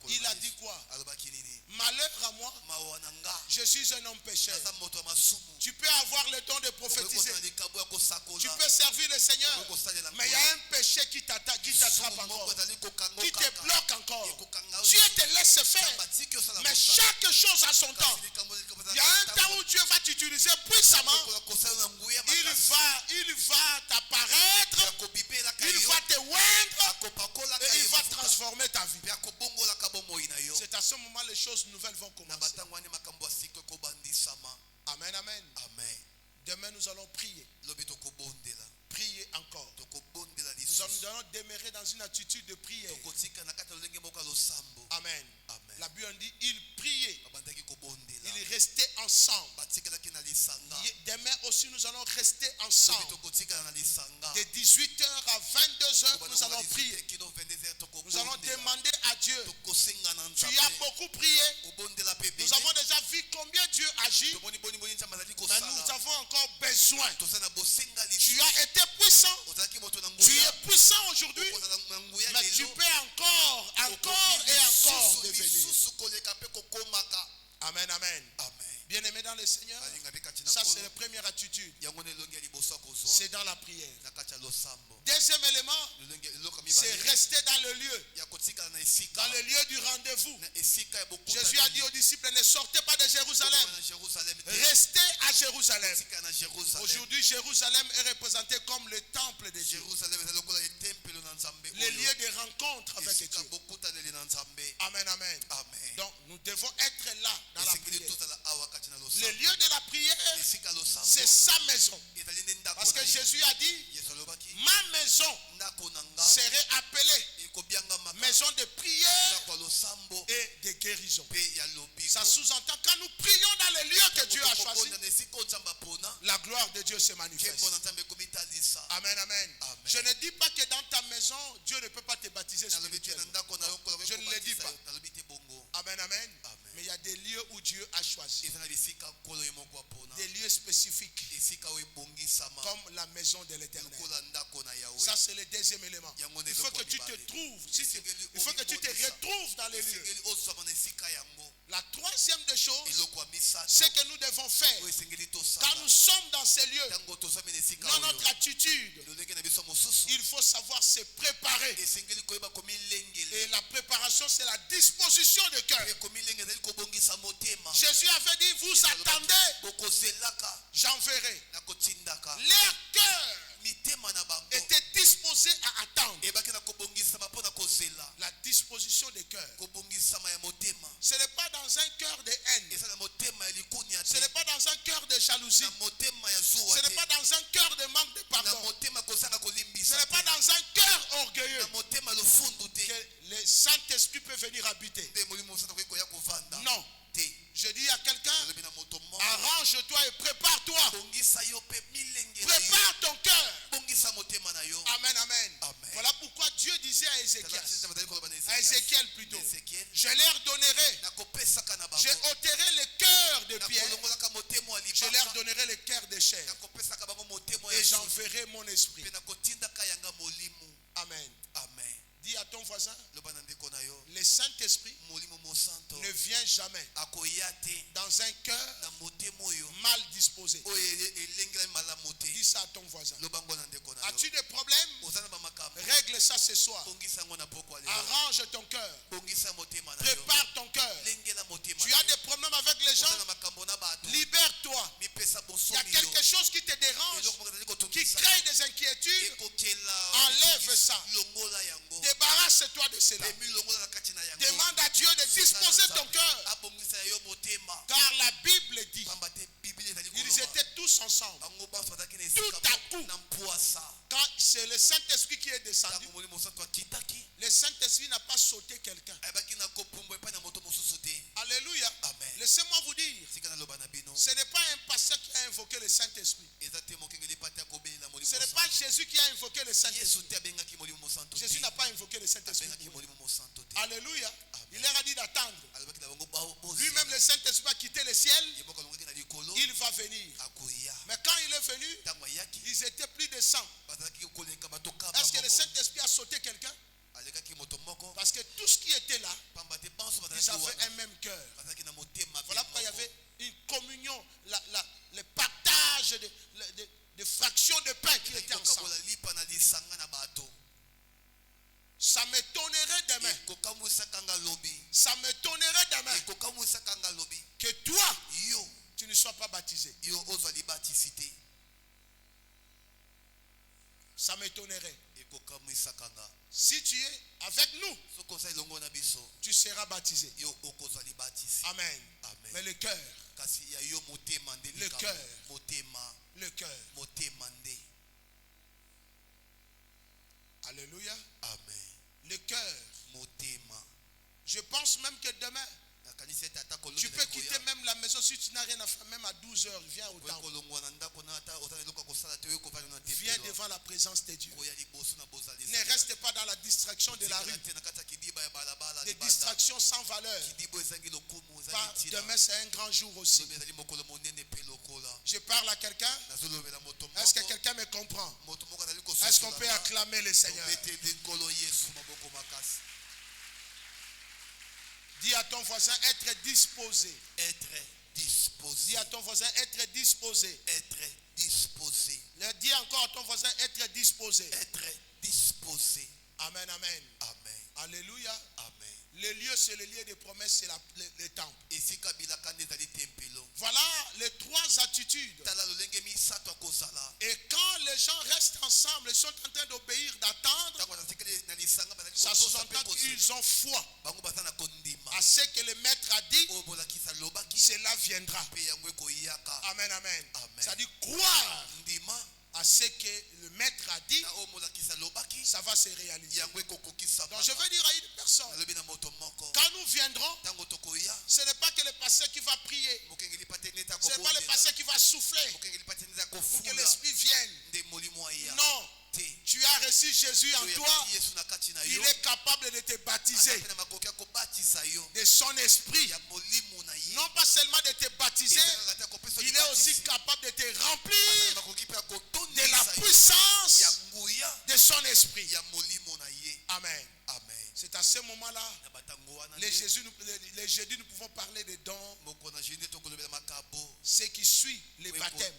Il a dit quoi? Malheur à moi, je suis un homme pécheur. Tu peux avoir le don de prophétiser. Tu peux servir le Seigneur. Mais il y a un péché qui t'attrape encore. Qui te bloque encore. Dieu te laisse faire. Mais chaque chose a son temps. Il y a un temps où Dieu va t'utiliser puissamment. Il va t'apparaître. Il va te oindre. Et il va transformer ta vie. C'est à ce moment les choses nouvelles vont commencer. Amen, amen. Demain nous allons prier. Prier encore. Nous allons demeurer dans une attitude de prière. Amen. La Bible dit, ils priaient. Ils restaient ensemble. Demain aussi nous allons rester ensemble. De 18h à 22h nous allons prier. Nous allons demander à Dieu. Tu as beaucoup prié. Nous avons déjà vu combien Dieu agit. Mais nous avons encore besoin. Tu as été puissant. Tu es puissant aujourd'hui. Mais tu peux encore et encore devenir. Amen, amen. Bien-aimé dans le Seigneur, ça c'est la première attitude. C'est dans la prière. Deuxième élément, c'est rester dans le lieu. Dans le lieu du rendez-vous. Jésus a dit aux disciples, ne sortez pas de Jérusalem. Restez à Jérusalem. Aujourd'hui, Jérusalem est représenté comme le temple de Dieu. Le lieu de rencontre avec Dieu. Amen, amen. Donc, nous devons être là dans la prière. Le lieu de la prière, c'est sa maison. Parce que Jésus a dit, ma maison serait appelée maison de prière et de guérison. Ça sous-entend quand nous prions dans le lieu que Dieu a choisi, la gloire de Dieu se manifeste. Amen, amen. Je ne dis pas que dans ta maison, Dieu ne peut pas te baptiser spirituellement. Je ne le dis pas. Amen, amen. Mais il y a des lieux où Dieu a choisi. Des lieux spécifiques. Comme la maison de l'Éternel. Ça c'est le deuxième élément. Il faut que tu te trouves. Il faut que tu te retrouves dans les lieux. La troisième des choses, c'est que nous devons faire. Quand nous sommes dans ces lieux, dans notre attitude, il faut savoir se préparer. Et la préparation, c'est la disposition de cœur. Jésus avait dit, vous attendez, j'enverrai. Leur cœur était disposé à attendre. La disposition de cœur. Ce n'est pas dans un cœur de haine. Ce n'est pas dans un cœur de jalousie. Ce n'est pas dans un cœur de manque de pardon. Ce n'est pas dans un cœur orgueilleux que le Saint-Esprit peut venir habiter. Non. Je dis à quelqu'un, arrange-toi et prépare-toi. Prépare ton cœur. Amen, amen. Voilà pourquoi Dieu disait à Ézéchiel plutôt, je leur donnerai, je ôterai le cœur de pierre, je leur donnerai le cœur de chair, et j'enverrai mon esprit. Amen. Dis à ton voisin, le Saint-Esprit ne vient jamais dans un cœur mal disposé. Dis ça à ton voisin. As-tu des problèmes? Règle ça ce soir. Arrange ton cœur. Prépare ton cœur. Tu as des problèmes avec les gens? Libère-toi. Il y a quelque chose qui te dérange, qui crée des inquiétudes. Enlève ça. Débarrasse-toi de cela. Demande à Dieu de disposer ton cœur. Car la Bible dit, ils étaient tous ensemble. Tout à coup, quand c'est le Saint-Esprit qui est descendu, le Saint-Esprit n'a pas sauté quelqu'un. Alléluia. Laissez-moi vous dire, ce n'est pas un pasteur qui a invoqué le Saint-Esprit. Ce n'est pas Jésus qui a invoqué le Saint-Esprit. Jésus n'a pas invoqué le Saint-Esprit. Alléluia. Il leur a dit d'attendre. Lui-même, le Saint-Esprit a quitté le ciel. Il va venir. Mais quand il est venu, ils étaient plus de 100. Est-ce que le Saint-Esprit a sauté quelqu'un? Parce que tout ce qui était là, ils avaient un même cœur. Voilà pourquoi il y avait une communion, le partage de fractions de pain qui étaient ensemble. Ça m'étonnerait demain. Ça m'étonnerait demain que toi, tu ne sois pas baptisé. Ça m'étonnerait. Si tu es avec nous, tu seras baptisé. Amen. Mais le cœur, le cœur. Alléluia. Amen. Le cœur. Je pense même que demain, tu peux quitter même la maison si tu n'as rien à faire, même à 12 heures, viens au temple. Viens devant la présence de Dieu. Ne reste pas dans la distraction de la rue. Des distractions sans valeur. Demain c'est un grand jour aussi. Je parle à quelqu'un. Est-ce que quelqu'un me comprend? Est-ce qu'on peut acclamer le Seigneur? Dis à ton voisin être disposé. Être disposé. Dis à ton voisin être disposé. Être disposé. Dis encore à ton voisin être disposé. Être disposé. Amen, amen. Amen. Alléluia. Amen. Le lieu, c'est le lieu de promesse, c'est le temple. Voilà les trois attitudes. Et quand les gens restent ensemble, ils sont en train d'obéir, d'attendre, ça sous-entend qu'ils ont foi à ce que le maître a dit, cela viendra. Amen, amen. C'est-à-dire croire à ce que le maître a dit, ça va se réaliser. Donc je veux dire à une personne, quand nous viendrons, ce n'est pas que le pasteur qui va prier, ce n'est pas le pasteur qui va souffler pour que l'esprit vienne. Non, tu as reçu Jésus en toi, il est capable de te baptiser de son esprit. Non pas seulement de te baptiser, il est aussi capable de te remplir de la puissance de son esprit. Amen. C'est à ce moment-là, les jeudis, nous pouvons parler des dons. Ce qui suit les baptêmes.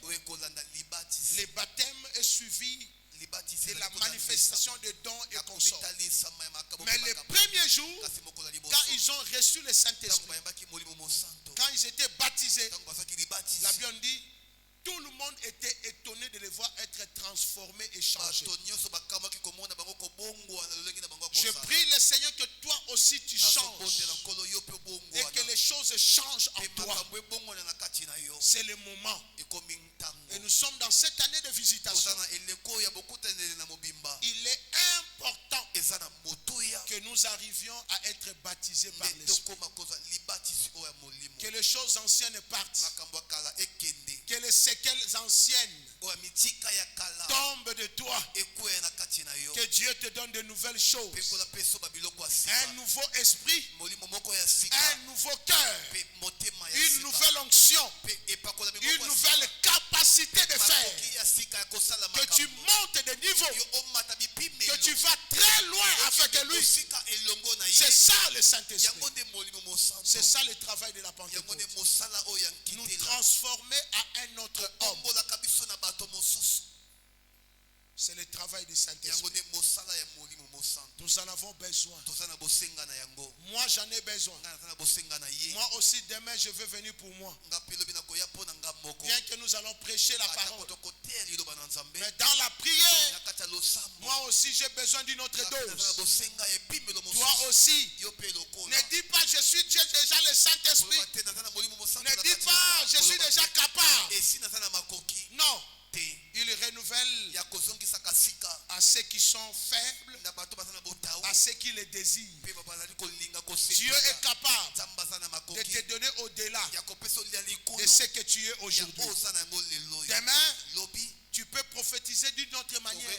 Les baptêmes est suivi de la manifestation des dons et consorts. Mais le premier jour, quand ils ont reçu le Saint-Esprit, quand ils étaient baptisés, la Bible dit, tout le monde était étonné de les voir être transformés et changés. Je prie le Seigneur que toi aussi tu changes et que les choses changent en toi. C'est le moment. Et nous sommes dans cette année de visitation. Il est important que nous arrivions à être baptisés par l'Esprit. Que les choses anciennes partent. Que les séquelles anciennes tombent de toi. Que Dieu te donne de nouvelles choses. Un nouveau esprit. Un nouveau cœur. Une nouvelle onction. Une nouvelle capacité capacité de faire, que tu montes de niveau, que tu vas très loin avec lui. C'est ça le Saint-Esprit. C'est ça le travail de la Pentecôte. Nous transformer à un autre homme. C'est le travail du Saint-Esprit. Nous en avons besoin. Moi j'en ai besoin. Moi aussi demain je veux venir pour moi. Bien que nous allons prêcher la parole, mais dans la prière, moi aussi j'ai besoin d'une autre dose. Toi aussi, ne dis pas je suis déjà le Saint-Esprit. Ne dis pas je suis déjà capable. Non. Il renouvelle à ceux qui sont faibles, à ceux qui le désirent. Dieu est capable de te donner au-delà de ce que tu es aujourd'hui. Demain, tu peux prophétiser d'une autre manière.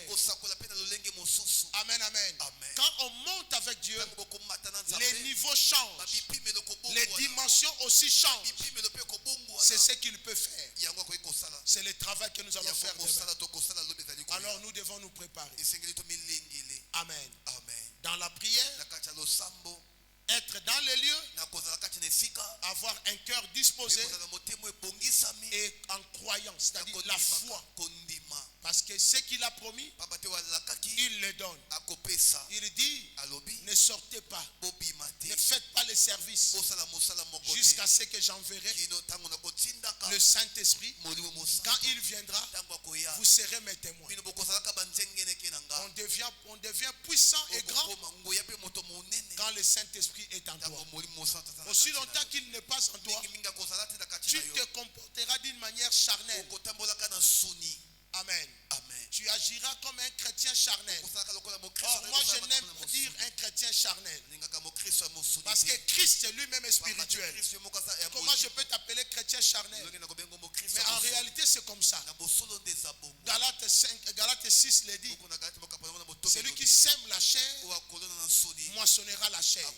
Amen, amen. Quand on monte avec Dieu, les niveaux changent. Les dimensions aussi changent. C'est ce qu'il peut faire. C'est le travail que nous allons faire demain. Alors nous devons nous préparer. Amen. Dans la prière, être dans les lieux, avoir un cœur disposé et en croyance, c'est-à-dire la foi. Parce que ce qu'il a promis, il le donne. Il dit, ne sortez pas, ne faites pas le service jusqu'à ce que j'enverrai le Saint-Esprit. Quand il viendra, vous serez mes témoins. On devient puissant et grand quand le Saint-Esprit est en toi. Aussi longtemps qu'il n'est pas en toi, tu te comporteras d'une manière charnelle. Amen. Tu agiras comme un chrétien charnel. Or, moi je n'aime pas dire un chrétien charnel. Parce que Christ lui-même est spirituel. Comment je peux t'appeler chrétien charnel? Mais en réalité c'est comme ça. Galates 6 le dit. Celui qui sème la chair moissonnera la chair.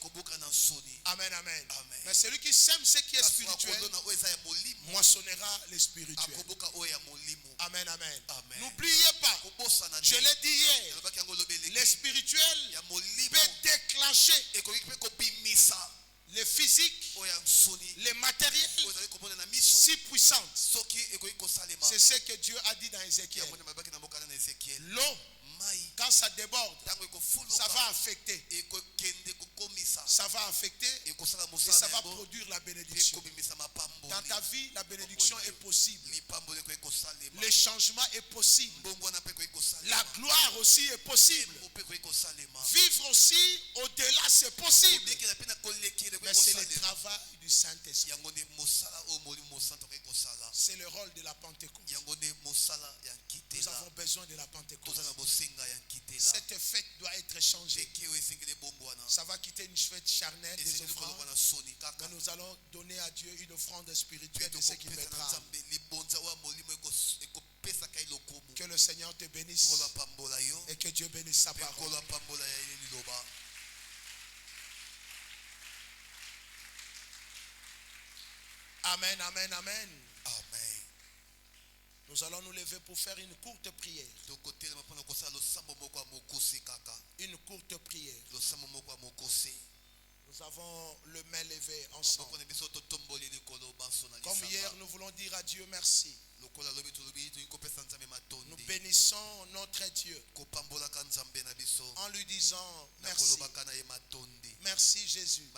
Amen, amen. Mais celui qui sème ce qui est spirituel moissonnera le spirituel. Amen, amen. N'oubliez pas, je l'ai dit hier, le spirituel peut déclencher le physique, le matériel si puissant. C'est ce que Dieu a dit dans Ézéchiel. L'eau, quand ça déborde, ça va affecter. Ça va affecter et ça va produire la bénédiction. Dans ta vie, la bénédiction est possible. Le changement est possible. La gloire aussi est possible. Vivre aussi au-delà, c'est possible. Mais c'est le travail du Saint-Esprit. C'est le rôle de la Pentecôte. Nous avons besoin de la Pentecôte. Cette fête doit être changée. Ça va quitter une fête charnelle des offrandes. Mais nous allons donner à Dieu une offrande spirituelle de ce qu'il mettra. Que le Seigneur te bénisse et que Dieu bénisse sa parole. Amen, amen, amen. Amen. Nous allons nous lever pour faire une courte prière. Une courte prière. Nous avons le main levé ensemble. Comme hier, nous voulons dire à Dieu merci. Nous bénissons notre Dieu en lui disant merci. Merci Jésus.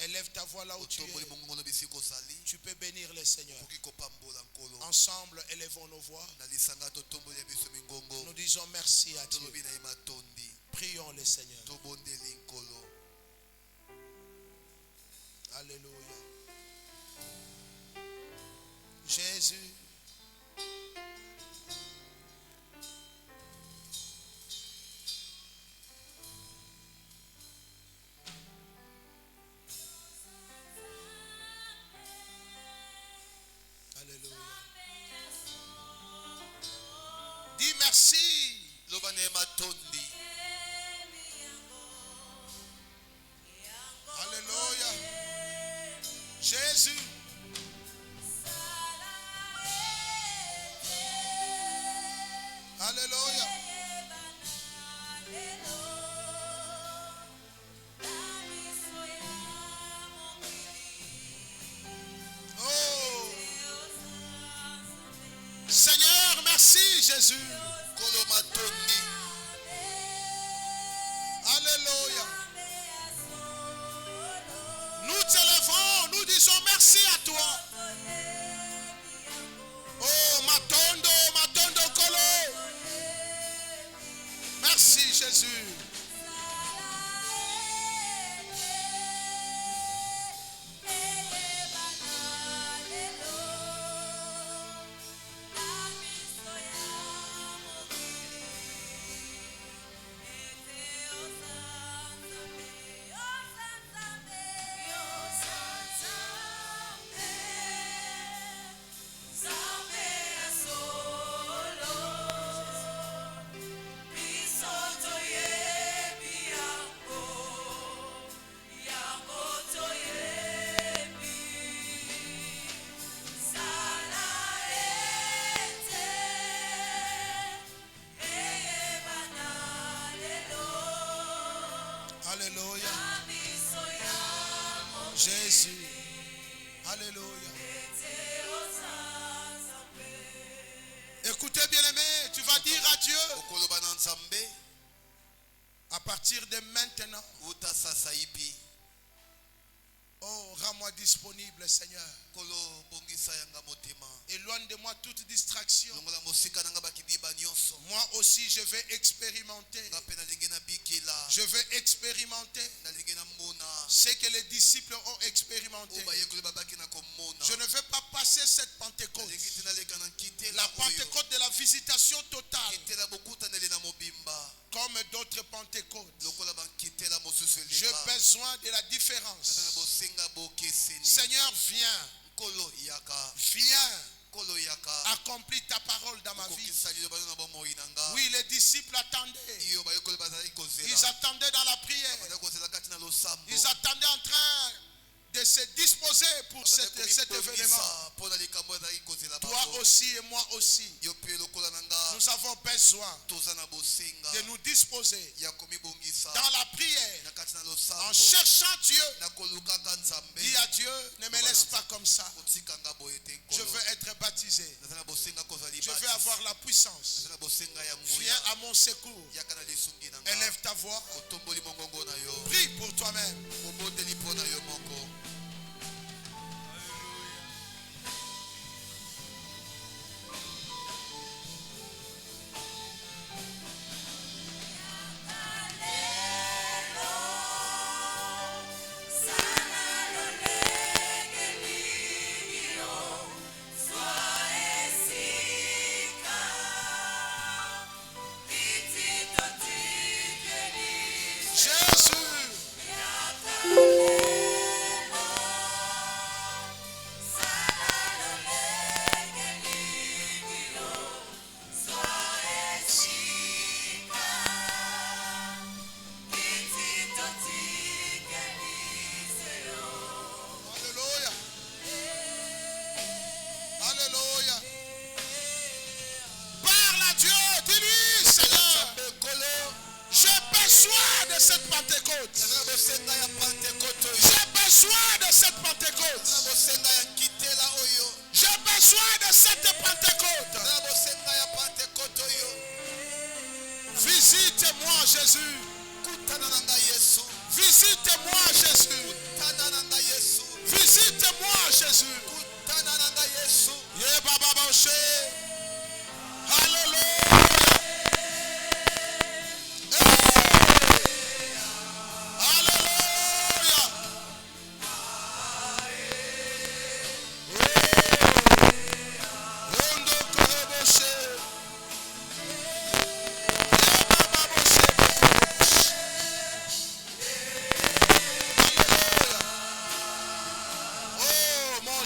Élève ta voix là où tu es. Tu peux bénir le Seigneur. Ensemble, élevons nos voix. Nous disons merci à Dieu. Prions le Seigneur. Alléluia. Jésus. Alléluia. Dis merci. Alléluia. Jésus. Jésus. Alléluia. Nous t'élèvons, nous disons merci à toi. Oh, Matondo Kolo. Merci Jésus. Alléluia. Jésus. Alléluia. Écoutez bien aimé, tu vas dire à Dieu à partir de maintenant. Oh, rends-moi disponible, Seigneur. Éloigne de moi toute distraction. Moi aussi, je vais expérimenter. Je vais expérimenter ce que les disciples ont expérimenté. Je ne vais pas passer cette Pentecôte, la Pentecôte de la visitation totale, comme d'autres Pentecôtes. J'ai besoin de la différence. Seigneur, viens. Viens. Accomplis ta parole dans ma vie. Oui, les disciples attendaient. Ils attendaient dans la prière. Ils attendaient en train de se disposer pour cet événement. Toi aussi et moi aussi. Nous avons besoin de nous disposer dans la prière, en cherchant Dieu. Dis à Dieu, ne me laisse pas comme ça. Je veux être baptisé. Je veux avoir la puissance. Viens à mon secours. Élève ta voix. Prie pour toi-même. Cette Pentecôte. J'ai besoin de cette Pentecôte. J'ai besoin de cette Pentecôte. Visite-moi Jésus. Visite-moi Jésus. Visite-moi Jésus. Alléluia.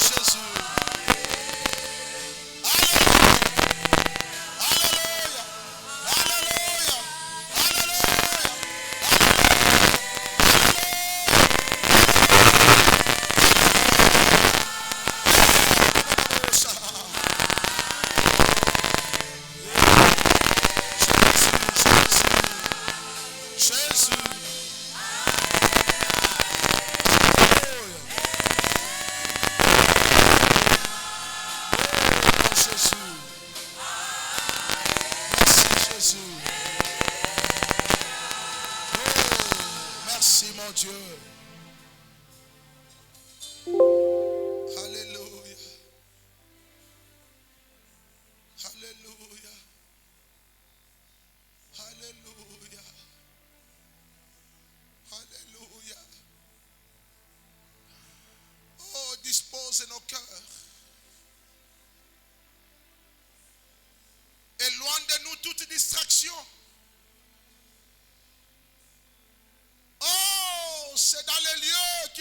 Jésus. Alléluia.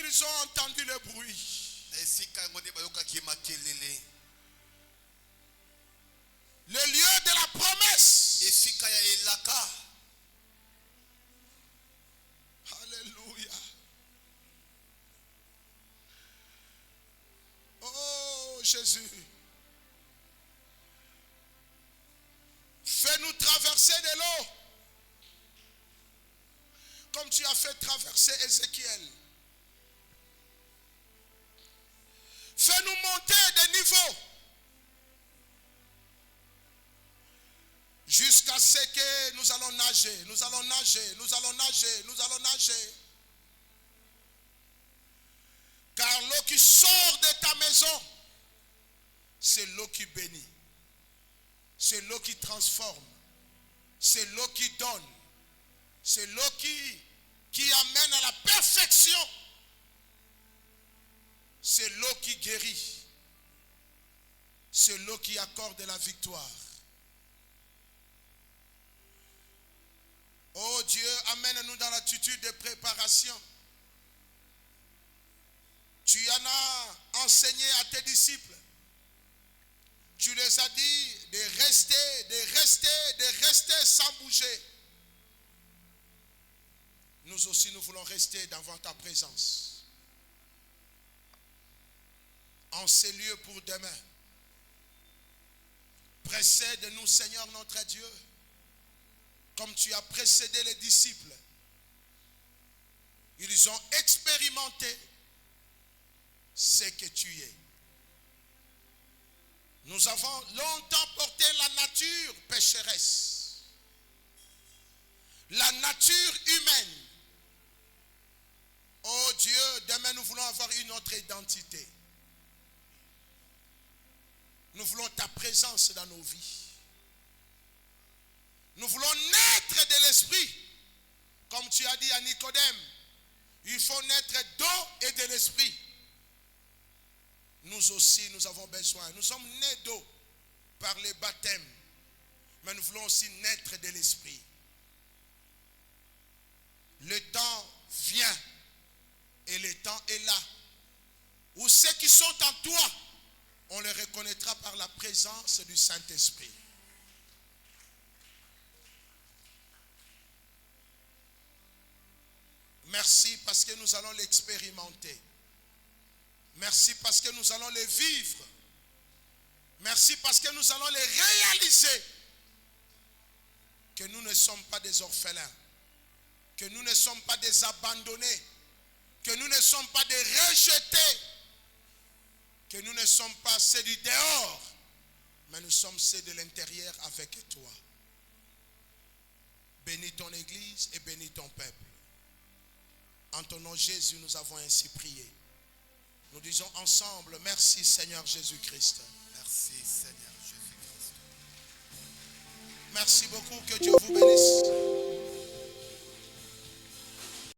ils ont entendu le bruit. Le lieu de la promesse. Alléluia. Oh Jésus. Fais-nous traverser de l'eau. Comme tu as fait traverser Ézéchiel. Fais-nous monter de niveau. Jusqu'à ce que nous allons nager, nous allons nager, nous allons nager, nous allons nager. Car l'eau qui sort de ta maison, c'est l'eau qui bénit. C'est l'eau qui transforme. C'est l'eau qui donne. C'est l'eau qui amène à la perfection. C'est l'eau qui guérit. C'est l'eau qui accorde la victoire. Oh Dieu, amène-nous dans l'attitude de préparation. Tu en as enseigné à tes disciples. Tu les as dit de rester sans bouger. Nous aussi, nous voulons rester devant ta présence. En ces lieux pour demain. Précède-nous, Seigneur notre Dieu. Comme tu as précédé les disciples, ils ont expérimenté ce que tu es. Nous avons longtemps porté la nature pécheresse, la nature humaine. Oh Dieu, demain nous voulons avoir une autre identité. Nous voulons ta présence dans nos vies. Nous voulons naître de l'esprit. Comme tu as dit à Nicodème, il faut naître d'eau et de l'esprit. Nous aussi, nous avons besoin. Nous sommes nés d'eau par les baptêmes. Mais nous voulons aussi naître de l'esprit. Le temps vient. Et le temps est là. Où ceux qui sont en toi, on les reconnaîtra par la présence du Saint-Esprit. Merci parce que nous allons l'expérimenter. Merci parce que nous allons les vivre. Merci parce que nous allons les réaliser. Que nous ne sommes pas des orphelins. Que nous ne sommes pas des abandonnés. Que nous ne sommes pas des rejetés. Que nous ne sommes pas ceux du dehors. Mais nous sommes ceux de l'intérieur avec toi. Bénis ton Église et bénis ton peuple. En ton nom Jésus, nous avons ainsi prié. Nous disons ensemble, merci Seigneur Jésus-Christ. Merci Seigneur Jésus-Christ. Merci beaucoup, que Dieu vous bénisse.